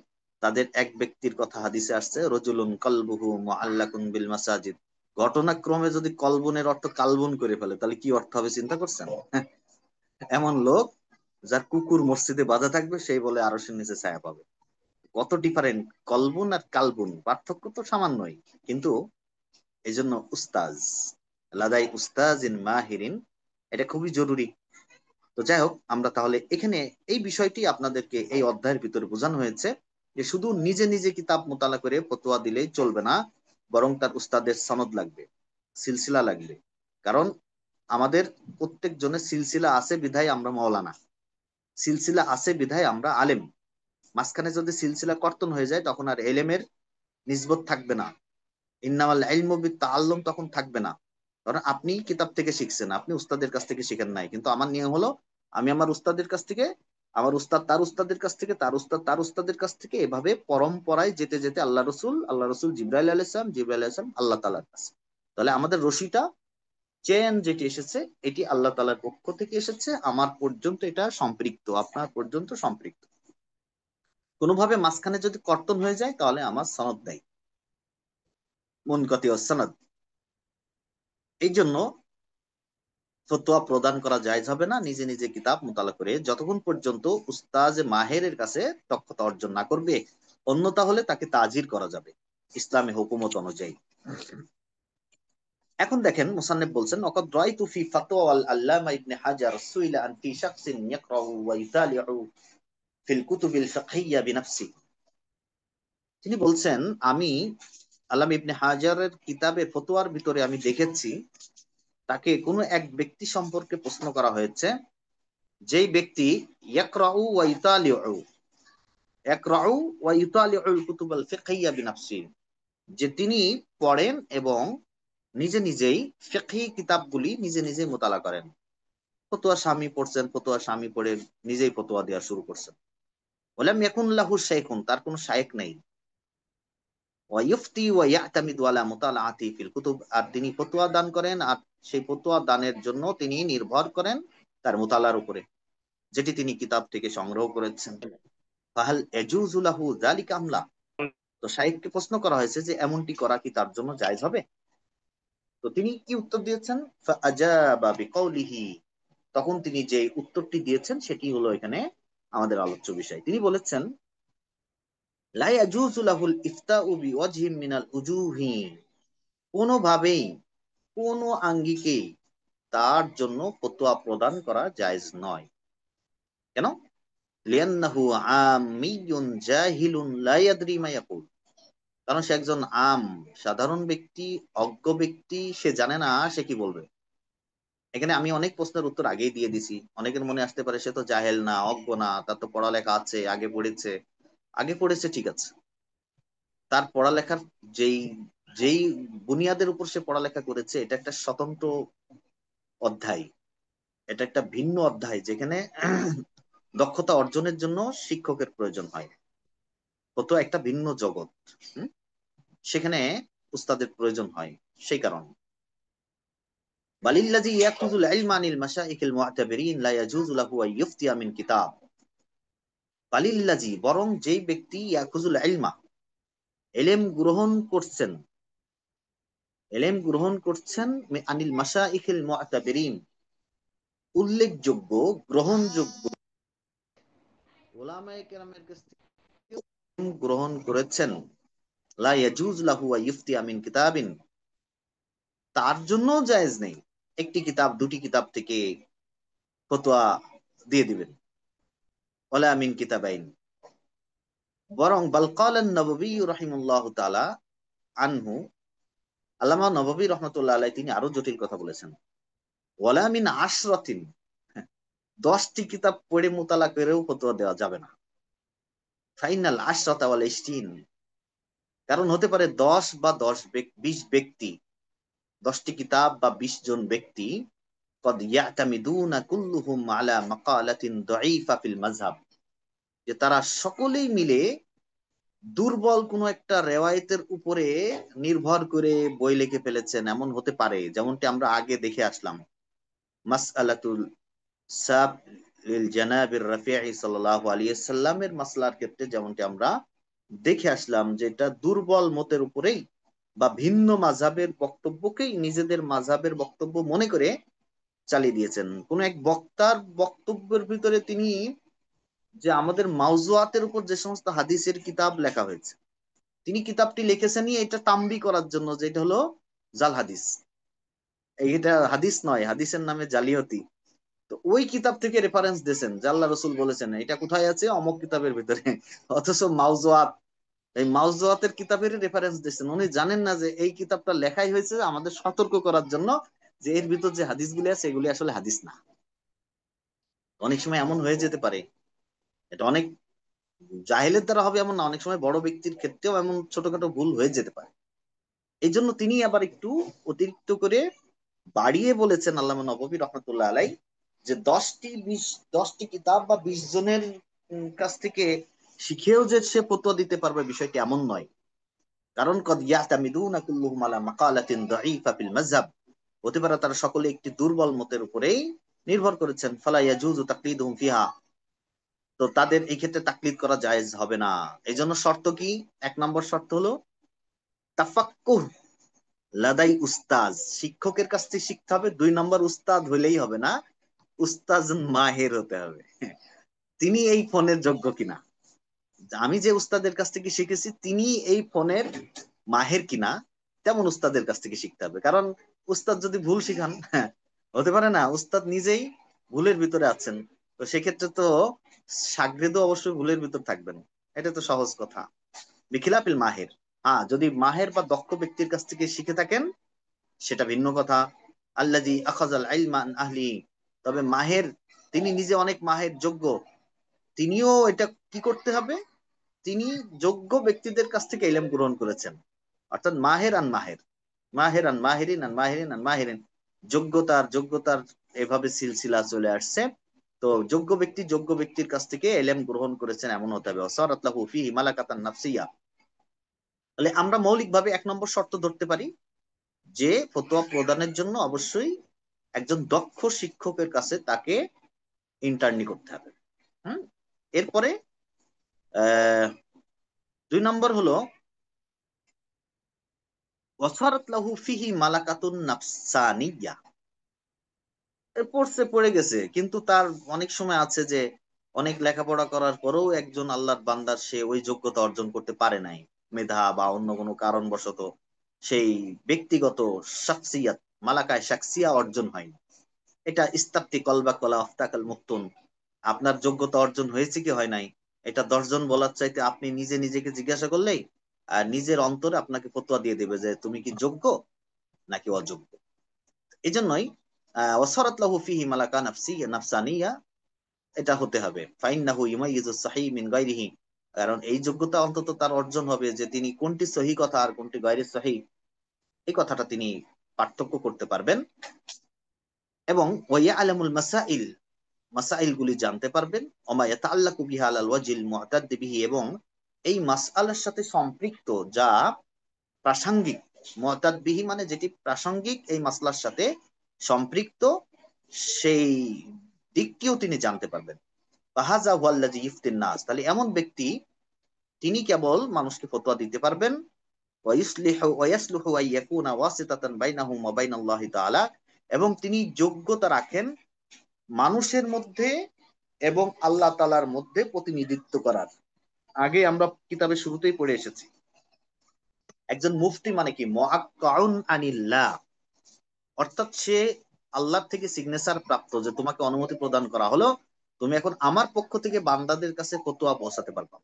তাদের এক ব্যক্তির কথা হাদিসে আসছে, রজুলুন কলবুহু মুআল্লাকুন বিল মাসাজিদ। ঘটনাক্রমে যদি কলবুনের অর্থ কালবুন করে ফেলে তাহলে কি অর্থ হবে চিন্তা করছেন? এমন লোক যার কুকুর মসজিদে বাঁধা থাকবে সেই বলে আরশের নিচে ছায়া পাবে। কত ডিফারেন্ট! কলবুন আর কালবুন, পার্থক্য তো সামান্যই। কিন্তু এই জন্য উস্তাজ, লাদাই উস্তাজিন মাহিরিন, এটা খুবই জরুরি। তো যাই হোক, আমরা তাহলে এখানে এই বিষয়টি আপনাদেরকে এই অধ্যায়ের ভিতরে বোঝানো হয়েছে যে শুধু নিজে নিজে কিতাব মোতালা করে ফতোয়া দিলেই চলবে না, বরং তার উস্তাদের সনদ লাগবে, সিলসিলা লাগবে। কারণ আমাদের প্রত্যেক জনের সিলসিলা আছে বিধায় আমরা মাওলানা, সিলসিলা আছে বিধায় আমরা আলেম। মাঝখানে যদি সিলসিলা কর্তন হয়ে যায় তখন আর এলেমের নিসবত থাকবে না, ইন্নামাল ইলমু বিত তাআল্লুম তখন থাকবে না। কারণ আপনি কিতাব থেকে শিখছেন, আপনি উস্তাদের কাছ থেকে শিখেন নাই। কিন্তু আমার নিয়ম হলো আমি আমার উস্তাদের কাছ থেকে, আমার উস্তাদ তার উস্তাদের কাছ থেকে, তার উস্তাদ তার উস্তাদের কাছ থেকে, এভাবে পরম্পরায় যেতে যেতে আল্লাহ রসুল জিবরাইল আলাইহিস সালাম, জিবরাইল আলাইহিস সালাম আল্লাহ তাআলার কাছে। তাহলে আমাদের রশিটা, চেন যেটি এসেছে এটি আল্লাহ তাআলার পক্ষ থেকে এসেছে, আমার পর্যন্ত এটা সম্পৃক্ত, আপনার পর্যন্ত সম্পৃক্ত। কোনোভাবে মাঝখানে যদি কর্তন হয়ে যায় তাহলে আমার সনদ নেই, মুনকাতি সনদ। এই জন্য ফতোয়া প্রদান করা জায়েজ হবে না নিজে নিজে কিতাব মোতালা করে, যতক্ষণ পর্যন্ত উস্তাজ মাহেরের কাছে দক্ষতা অর্জন না করবে। অন্যতা হলে তাকে তাজির করা যাবে ইসলামী হুকুমত অনুযায়ী। এখন দেখেন মুসান্নিফ বলছেন ওয়াকাদ রাআইতু ফি ফাতওয়া আল আল্লামা ইবনে হাজার সুইলা আন ফি শাখসিন ইয়াকরাউ ওয়া ইতালিউ ফিল কুতুবিল ফিকহিয়্যা বিনাফসি। তিনি বলছেন আমি আল্লামা ইবনে হাজারের কিতাবে ফতোয়ার ভিতরে আমি দেখেছি তাকে কোনো এক ব্যক্তি সম্পর্কে প্রশ্ন করা হয়েছে, যেই ব্যক্তি ইয়াকরাউ ওয়া ইতালিউ, ইয়াকরাউ ওয়া ইতালিউল কুতুবাল ফিকহিয়্যা বিনাফসি, যে তিনি পড়েন এবং নিজে নিজেই ফিকহি কিতাবগুলি নিজে নিজেই মোতালা করেন। ফতোয়া স্বামী পড়ছেন, ফতোয়া স্বামী পড়ে নিজেই ফতোয়া দেওয়া শুরু করছেন। ওয়ালাম ইয়াকুন লাহু শাইখুন, তার কোনো শাইখ নেই। ওয়া ইফতি ওয়া ইয়াতামিদু আলা মুতালাআতি ফিল কুতুব, আর তিনি ফতোয়া দান করেন আর সেই ফতোয়া দানের জন্য তিনি নির্ভর করেন তার মুতালার উপরে, যেটি তিনি কিতাব থেকে সংগ্রহ করেছেন। ফাহাল ইয়াজুজু লাহু যালিকা আমলা, তো শাইখকে প্রশ্ন করা হয়েছে যে এমনটি করা কি তার জন্য জায়েজ হবে? তো তিনি কি উত্তর দিয়েছেন? ফাআজাবা বিকাউলিহি, তখন তিনি যে উত্তরটি দিয়েছেন সেটি হলো এখানে আমাদের আলোচ্য বিষয়। তিনি বলেছেন, লা ইয়াজুজু লাহুল ইফতাউ বিওয়াজহিম মিনাল উজুহি, কোনোভাবেই কোনো আঙ্গিকেই তার জন্য ফতোয়া প্রদান করা জায়েজ নয়। কেন? লিআন্নাহু আমিয়ুন জাহিলুন লা ইয়াদরি মা ইয়াকুল, কারণ সে একজন সাধারণ ব্যক্তি, অজ্ঞ ব্যক্তি, সে জানে না সে কি বলবে। এখানে আমি অনেক প্রশ্নের উত্তর আগেই দিয়ে দিছি। অনেকের মনে আসতে পারে সে তো জাহেল না, অজ্ঞ না, তার তো পড়ালেখা আছে, আগে পড়েছে ঠিক আছে, তার পড়ালেখার যেই যেই বুনিয়াদের উপর সে পড়ালেখা করেছে এটা একটা স্বতন্ত্র অধ্যায়, এটা একটা ভিন্ন অধ্যায় যেখানে দক্ষতা অর্জনের জন্য শিক্ষকের প্রয়োজন হয়। কত একটা ভিন্ন জগৎ। হুম? সেখানে উস্তাদের প্রয়োজন হয়। সেই কারণে বালিল্লাযী ইয়াখুযুল ইলমা আনিল মাশাইখিল মুআতাবিরিন লা ইয়াজুযু লাহু আন ইফতিয়া মিন কিতাব। বালিল্লাযী, বরং যেই ব্যক্তি ইয়াখুযুল ইলমা, ইলম গ্রহণ করছেন, আনিল মাশাইখিল মুআতাবিরিন, উল্লেখযোগ্য, গ্রহণযোগ্য উলামায়ে কেরামের কাছ থেকে গ্রহণ করেছেন, লা ইয়াজুজ লাহু আন ইফতিয়া মিন কিতাবিন, তার জন্য জায়েজ নেই একটি কিতাব দুটি কিতাব থেকে ফতোয়া দিয়ে দিবেন। ওয়ালা মিন কিতাবাইন, বরং বাল ক্বালা আন-নববী রাহিমাহুল্লাহু তাআলা আনহু, আল্লামা নববী রহমাতুল্লাহ আলাইহি তিনি আরো জটিল কথা বলেছেন। ওয়ালা মিন আশরাতিন, 10টি কিতাব পড়ে মুতালা করেও ফতোয়া দেওয়া যাবে না। ফাইনাল আশরাতা ওয়াল 20, কারণ হতে পারে 10 বা 20 ব্যক্তি, 10টি কিতাব বা 20 জন ব্যক্তি قد يعتمدون كلهم على مقالة ضعيفة في المذهب, যে তারা সকলেই মিলে দুর্বল কোন একটা রেওয়ায়েতের উপরে নির্ভর করে বই লিখে ফেলেছেন, এমন হতে পারে। যেমনটি আমরা আগে দেখে আসলাম মাসআলাতুল সাব লিল জানাবির রাফিঈ সাল্লাল্লাহু আলাইহি সাল্লামের মাসলার ক্ষেত্রে যেমনটি আমরা দেখে আসলাম, যে এটা দুর্বল মতের উপরেই বা ভিন্ন মাযহাবের বক্তব্যকেই নিজেদের মাযহাবের বক্তব্য মনে করে চালিয়ে দিয়েছেন। কোন এক বক্তার বক্তব্যের ভিতরে তিনি, যে আমাদের মাউজুয়াতের উপর যে সমস্ত হাদিসের কিতাব লেখা হয়েছে, তিনি কিতাবটি লিখেছেনই এটা তাম্বি করার জন্য যে এটা হলো জাল হাদিস, এটা হাদিস নয়, হাদিসের নামে জালিয়াতি। তো ওই কিতাব থেকে রেফারেন্স দিয়েছেন যে আল্লাহ রসুল বলেছেন এটা কোথায় আছে, অমক কিতাবের ভিতরে। অথচ মাউজুয়াত, এই মাউজুয়াতের কিতাবের রেফারেন্স দিয়েছেন। উনি জানেন না যে এই কিতাবটা লেখাই হয়েছে আমাদের সতর্ক করার জন্য যে এর ভিতর যে হাদিসগুলি আছে এগুলি আসলে হাদিস না। অনেক সময় এমন হয়ে যেতে পারে, এটা অনেক জাহেলের দ্বারা হবে এমন না, অনেক সময় বড় ব্যক্তির ক্ষেত্রেও এমন ছোটখাটো ভুল হয়ে যেতে পারে। এই জন্য তিনি আবার একটু অতিরিক্ত করে বাড়িয়ে বলেছেন আল্লামা নববী রহমতুল্লাহ আলাই, যে 10টি কিতাব বা 20 জনের কাছ থেকে শিখেও যে সে ফতোয়া দিতে পারবে বিষয়টি এমন নয়। কারণ কদ ইয়াতামিদুনা কুল্লুহুম আলা মাকালাতিন দাঈফা ফিল মাযহাব, হতে পারে তারা সকলে একটি দুর্বল মতের উপরেই নির্ভর করেছেন। ফালা ইয়াজুজু তাকলিদুহুম ফিহা, তো তাদের এই ক্ষেত্রে তাকলিদ করা জায়েজ হবে না। এই জন্য শর্ত কি? 1 নম্বর শর্ত হলো তাফাক্কুহ লাদাই উস্তাজ, শিক্ষকের কাছ থেকে শিখতে হবে। 2 নম্বর, উস্তাদ হইলেই হবে না, উস্তাজ মাহের হতে হবে। তিনি এই ফোনের যোগ্য কিনা, আমি যে উস্তাদের কাছ থেকে শিখেছি তিনি এই ফোনের মাহের কিনা, তেমন উস্তাদের কাছ থেকে শিখতে হবে। কারণ উস্তাদ যদি ভুল শিখান, হতে পারে না উস্তাদ নিজেই ভুলের ভিতরে আছেন, তো সেক্ষেত্রে তো শাগরেদও অবশ্যই ভুলের ভিতর থাকবেন। এটা তো সহজ কথা। বিখিলাফিল মাহের, হ্যাঁ যদি মাহের বা দক্ষ ব্যক্তির কাছ থেকে শিখে থাকেন সেটা ভিন্ন কথা। আল্লাযী আখাযাল ইলমা আন আহলি, তবে মাহের, তিনি নিজে অনেক মাহের যোগ্য, তিনিও এটা কি করতে হবে, তিনি যোগ্য ব্যক্তিদের কাছ থেকে ইলম গ্রহণ করেছেন। অর্থাৎ মাহের আন মাহের, মাহের আন মাহেরিন আন মাহেরিন আন মাহেরিন, যোগ্যতার এভাবে সিলসিলা চলে আসছে। তো যোগ্য ব্যক্তির কাছ থেকে ইলম গ্রহণ করেছেন এমন হতে হবে। ওয়াসারাত লাহু ফিহি মালাকাতান নাফসিয়া, তাহলে আমরা মৌলিকভাবে 1 নম্বর শর্ত ধরতে পারি যে ফতোয়া প্রদানের জন্য অবশ্যই একজন দক্ষ শিক্ষকের কাছে তাকে ইন্টার্নি করতে হবে। হুম, এরপরে 2 নম্বর হলো ওয়াসারাত লাহু ফিহি মালাকাতুন নাফসানিয়া, পড়ছে, পড়ে গেছে, কিন্তু তার অনেক সময় আছে যে অনেক লেখাপড়া করার পরেও একজন আল্লাহর বান্দার সে ওই যোগ্যতা অর্জন করতে পারে নাই, মেধা বা অন্য কোনো কারণবশত সেই ব্যক্তিগত শাখসিয়াত, মালাকায় শাখসিয়া অর্জন হয়নি। এটা ইস্তাফতি কলবা কলা অফতাকাল মুক্তুন, আপনার যোগ্যতা অর্জন হয়েছে কি হয় নাই, এটা 10 জন বলার চাইতে আপনি নিজে নিজেকে জিজ্ঞাসা করলেই আর নিজের অন্তরে আপনাকে ফতোয়া দিয়ে দেবে যে তুমি কি যোগ্য নাকি অযোগ্য। এই জন্যই ওয়াসারাত লাহু ফিহি মালাকা নাফসানিয়া, এটা হতে হবে। ফাইন্নাহু ইউমাইয়িজুস সাহিহ মিন গায়রিহি, কারণ এই যোগ্যতা অন্তত তার অর্জন হবে যে তিনি কোনটি সহি কথা আর কোনটি গায়রে সহি, এই কথাটা তিনি পার্থক্য করতে পারবেন। এবং ওয়া আলামুল মাসাইল, মাসাইল গুলি জানতে পারবেন। ওমা ইয়াতাআল্লাকু বিহা আলাল ওয়াজিল মু'তাদ বিহি, এবং এই মাসআলার সাথে সম্পৃক্ত যা প্রাসঙ্গিক, মু'তাদ বিহি মানে যেটি প্রাসঙ্গিক এই মাসলার সাথে সম্পৃক্ত, সেই দিকটিও তিনি জানতে পারবেন। ফাহাযা হুয়াল্লাযী ইফতিন নাস, তাহলে এমন ব্যক্তি তিনি কেবল মানুষকে ফতোয়া দিতে পারবেন। ওয়াইসলিহু আন ইয়াকুনা ওয়াসিতাতান বাইনাহুম ওয়া বাইনাল্লাহি তাআলা, এবং তিনি যোগ্যতা রাখেন মানুষের মধ্যে এবং আল্লাহ তাআলার মধ্যে প্রতিনিধিত্ব করার। আগে আমরা কিতাবের শুরুতেই পড়ে এসেছি, একজন মুফতি মানে কি, মুআক্কাউন আনিল্লাহ, অর্থাৎ সে আল্লাহ থেকে সিগনেচার প্রাপ্ত, যে তোমাকে অনুমতি প্রদান করা হলো, তুমি এখন আমার পক্ষ থেকে বান্দাদের কাছে ফতোয়া পৌঁছাতে পারবা।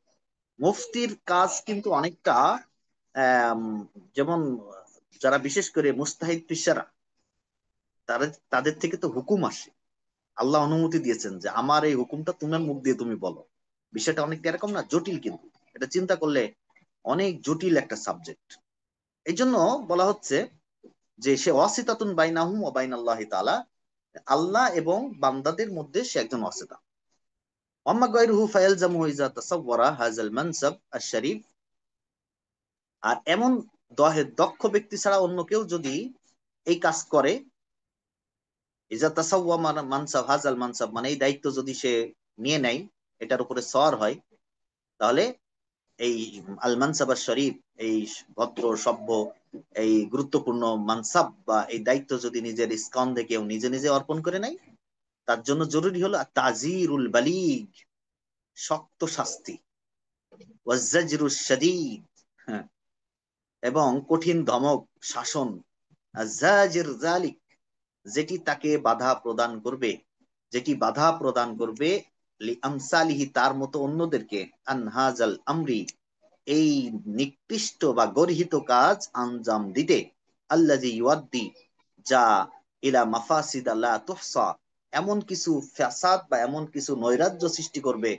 মুফতির কাজ কিন্তু অনেকটা আম, যেমন যারা বিশেষ করে মুস্তাহিদ পিসারা, তারা, তাদের থেকে তো হুকুম আসে, আল্লাহ অনুমতি দিয়েছেন যে আমার এই হুকুমটা তোমার মুখ দিয়ে তুমি বলো। বিষয়টা অনেকটা এরকম না, জটিল, কিন্তু এটা চিন্তা করলে অনেক জটিল একটা সাবজেক্ট। এই জন্য বলা হচ্ছে যে সে ওয়াসিতাতুন বাইনাহুম ওয়া বাইনাল্লাহি তাআলা, আল্লাহ এবং বান্দাদের মধ্যে সে একজন ওয়াসিতা। আম্মা গায়রুহু ফায়ালজামু ইযা তাসাওয়ারা হাযাল মানসাব আশ-শরীফ, আর এমন দক্ষ ব্যক্তি ছাড়া অন্য কেউ যদি এই কাজ করে, ইজা তাসাওয়া মানসাব হাজাল মানসাব মানে এই দায়িত্ব যদি সে নিয়ে নেয়, এটার উপরে সওয়ার হয়, তাহলে এই আল মানসাব আশ শরীফ, এই ভদ্র সভ্য, এই গুরুত্বপূর্ণ মানসাব বা এই দায়িত্ব যদি নিজের স্কন্ধে কেউ নিজে নিজে অর্পণ করে নেয়, তার জন্য জরুরি হলো তাজিরুল বালিগ, শক্ত শাস্তি, ওয়াজ্জাজরুশ শাদীদ, হ্যাঁ, এবং কঠিন ধমক, শাসন, আজ্জাজির জালিক, যেটি তাকে বাধা প্রদান করবে, যেটি বাধা প্রদান করবে লিআমসালিহি, তার মতো অন্যদেরকে, আনহাজাল আমরি, এই নিকৃষ্ট বা গর্হিত কাজ আঞ্জাম দিতে, আল্লাযী ইউআদ্দি, যা ইলা মাফাসিদা লা তুহসা, এমন কিছু ফ্যাসাদ বা এমন কিছু নৈরাজ্য সৃষ্টি করবে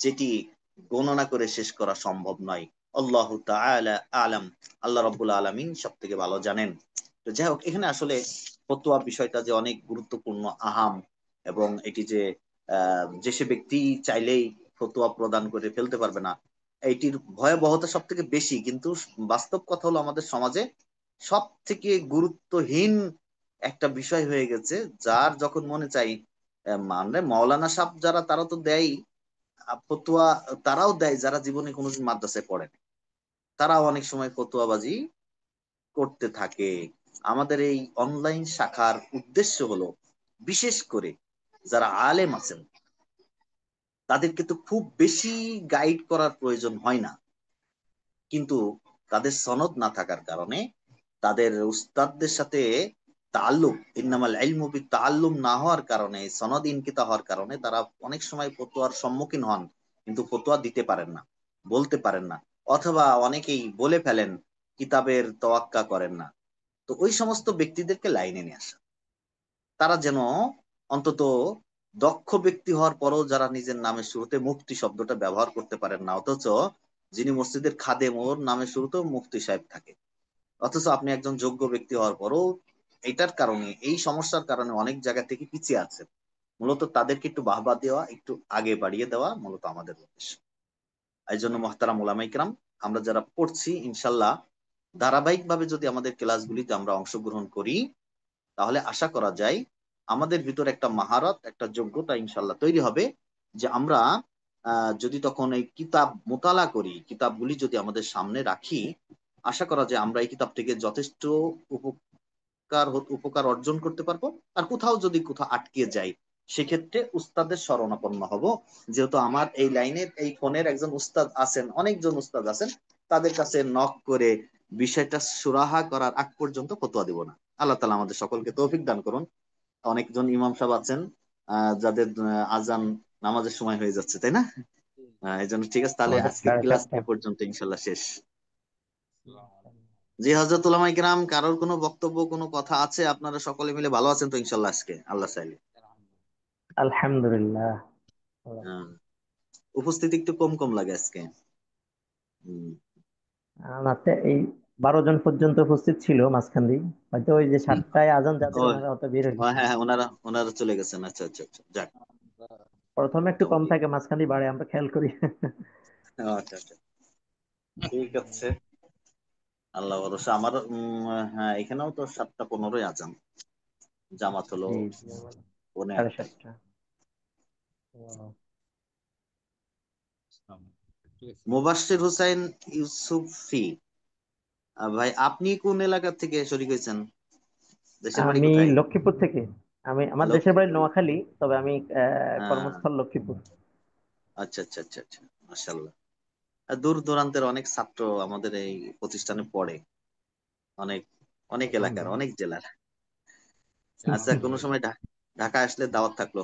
যেটি গণনা করে শেষ করা সম্ভব নয়। আল্লাহু তাআলা আলাম, আল্লাহ রাব্বুল আলামিন সব থেকে ভালো জানেন। তো যাই হোক, এখানে আসলে ফতোয়া বিষয়টা যে অনেক গুরুত্বপূর্ণ, আহাম, এবং এটি যে যে সে ব্যক্তি চাইলেই ফতোয়া প্রদান করে ফেলতে পারবে না, এইটির ভয়াবহতা সব থেকে বেশি। কিন্তু বাস্তব কথা হলো আমাদের সমাজে সব থেকে গুরুত্বহীন একটা বিষয় হয়ে গেছে, যার যখন মনে চাই মানে মাওলানা সাহেব যারা, তারা তো দেয় ফতোয়া, তারাও দেয় যারা জীবনে কোনোদিন মাদ্রাসায় পড়ে, তারাও অনেক সময় ফতোয়াবাজি করতে থাকে। আমাদের এই অনলাইন শাখার উদ্দেশ্য হলো বিশেষ করে যারা আলেম আছেন তাদেরকে তো খুব বেশি গাইড করার প্রয়োজন হয় না, কিন্তু তাদের সনদ না থাকার কারণে, তাদের উস্তাদদের সাথে তাল্লুক, ইন্নামাল ইলমু বিত তাআল্লুম না হওয়ার কারণে, সনদ ইনকিতা হওয়ার কারণে তারা অনেক সময় ফতোয়ার সম্মুখীন হন, কিন্তু ফতোয়া দিতে পারেন না, বলতে পারেন না, অথবা অনেকেই বলে ফেলেন, কিতাবের তোয়াক্কা করেন না। তো ওই সমস্ত ব্যক্তিদেরকে লাইনে নিয়ে আসা, তারা যেন অন্তত দক্ষ ব্যক্তি হওয়ার পরও যারা নিজের নামের শুরুতে মুফতি শব্দটা ব্যবহার করতে পারেন না, অথচ যিনি মসজিদের খাদেম ওর নামের শুরুতেও মুফতি সাহেব থাকে, অথচ আপনি একজন যোগ্য ব্যক্তি হওয়ার পরও এইটার কারণে, এই সমস্যার কারণে অনেক জায়গা থেকে পিছিয়ে আছেন। মূলত তাদেরকে একটু বাহবা দেওয়া, একটু আগে বাড়িয়ে দেওয়া মূলত আমাদের উদ্দেশ্য। এই জন্য মহতারাম ওলামা ইকরাম, আমরা যারা পড়ছি ইনশাল্লাহ ধারাবাহিক ভাবে যদি আমাদের ক্লাসগুলিতে আমরা অংশগ্রহণ করি, তাহলে আশা করা যায় আমাদের ভিতর একটা মাহারত, একটা যোগ্যতা ইনশাল্লাহ তৈরি হবে, যে আমরা যদি তখন এই কিতাব মোতালা করি, কিতাবগুলি যদি আমাদের সামনে রাখি, আশা করা যায় আমরা এই কিতাব থেকে যথেষ্ট উপকার অর্জন করতে পারবো। আর কোথাও যদি কোথাও আটকে যাই, সেক্ষেত্রে উস্তাদের শরণাপন্ন হব। যেহেতু আমার এই লাইনের এই ফোনের একজন উস্তাদ আছেন, অনেকজন উস্তাদ আছেন, তাদের কাছে নক করে বিষয়টা সুরাহা করার আগ পর্যন্ত ফতোয়া দিব না। আল্লাহ তালা আমাদের সকলকে তৌফিক দান করুন। অনেকজন ইমাম সাহেব আছেন যাদের আজান নামাজের সময় হয়ে যাচ্ছে, তাই না? এই জন্য ঠিক আছে, তাহলে আমাদের আজকের ক্লাস 7:30। এ পর্যন্ত ইনশাল্লাহ শেষ। জি হযরত উলামায়ে কিরাম, কারোর কোনো বক্তব্য কোনো কথা আছে? আপনারা সকলে মিলে ভালো আছেন তো ইনশাল্লাহ আজকে আল্লাহ চাইলে? আলহামদুলিল্লাহ। হ্যাঁ, উপস্থিতি একটু কম কম লাগে আজকে। হুম। রাতে এই 12 জন পর্যন্ত উপস্থিত ছিল মাঝখান দিয়ে। হয়তো ওই যে 7টায় আজান ও যাদের ওনারা হয়তো বের হয়ে ও, গেছে। হ্যাঁ হ্যাঁ, ওনারা ওনারা চলে গেছেন। আচ্ছা আচ্ছা আচ্ছা, যাক। প্রথমে একটু কম মোটামুটি। থাকে, মাঝখান দিয়ে বাড়ে, আমরা খেয়াল করি। ও, আচ্ছা আচ্ছা, ঠিক আছে। আল্লাহ ভরসা। আমার হ্যাঁ, এখানেও তো 7টা 15-য় আজান। জামাত হলো জি জি, আমার পৌনে সাড়ে একটায়। সাতটা ও, মুবাশশির হুসাইন ইউসুফি, ভাই আপনি কোন এলাকা থেকে শরীক হয়েছেন? দেশের বাড়ি আমি কোথায়? লক্ষ্মীপুর থেকে। আমার দেশের বাড়ি লক্ষ্মীপুর। নোয়াখালী, তবে আমি হ্যাঁ, কর্মস্থল লক্ষ্মীপুর। আচ্ছা আচ্ছা আচ্ছা আচ্ছা, মাশাআল্লাহ। আর দূর দূরান্তের অনেক ছাত্র আমাদের এই প্রতিষ্ঠানে পড়ে, অনেক অনেক এলাকার, অনেক আলহামদুলিল্লাহ। জেলার। আচ্ছা, কোনো সময় ঢাকা আসলে দাওয়াত থাকলো,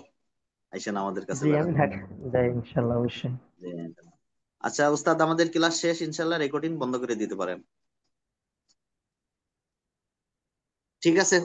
আইসেন আমাদের কাছে জি, বেড়ান। আমি ঢাকা যাই ইনশাল্লাহ, অবশ্যই। জি। আচ্ছা উস্তাদ, আমাদের ক্লাস শেষ, ইনশাল্লাহ রেকর্ডিং বন্ধ করে দিতে পারেন। ঠিক আছে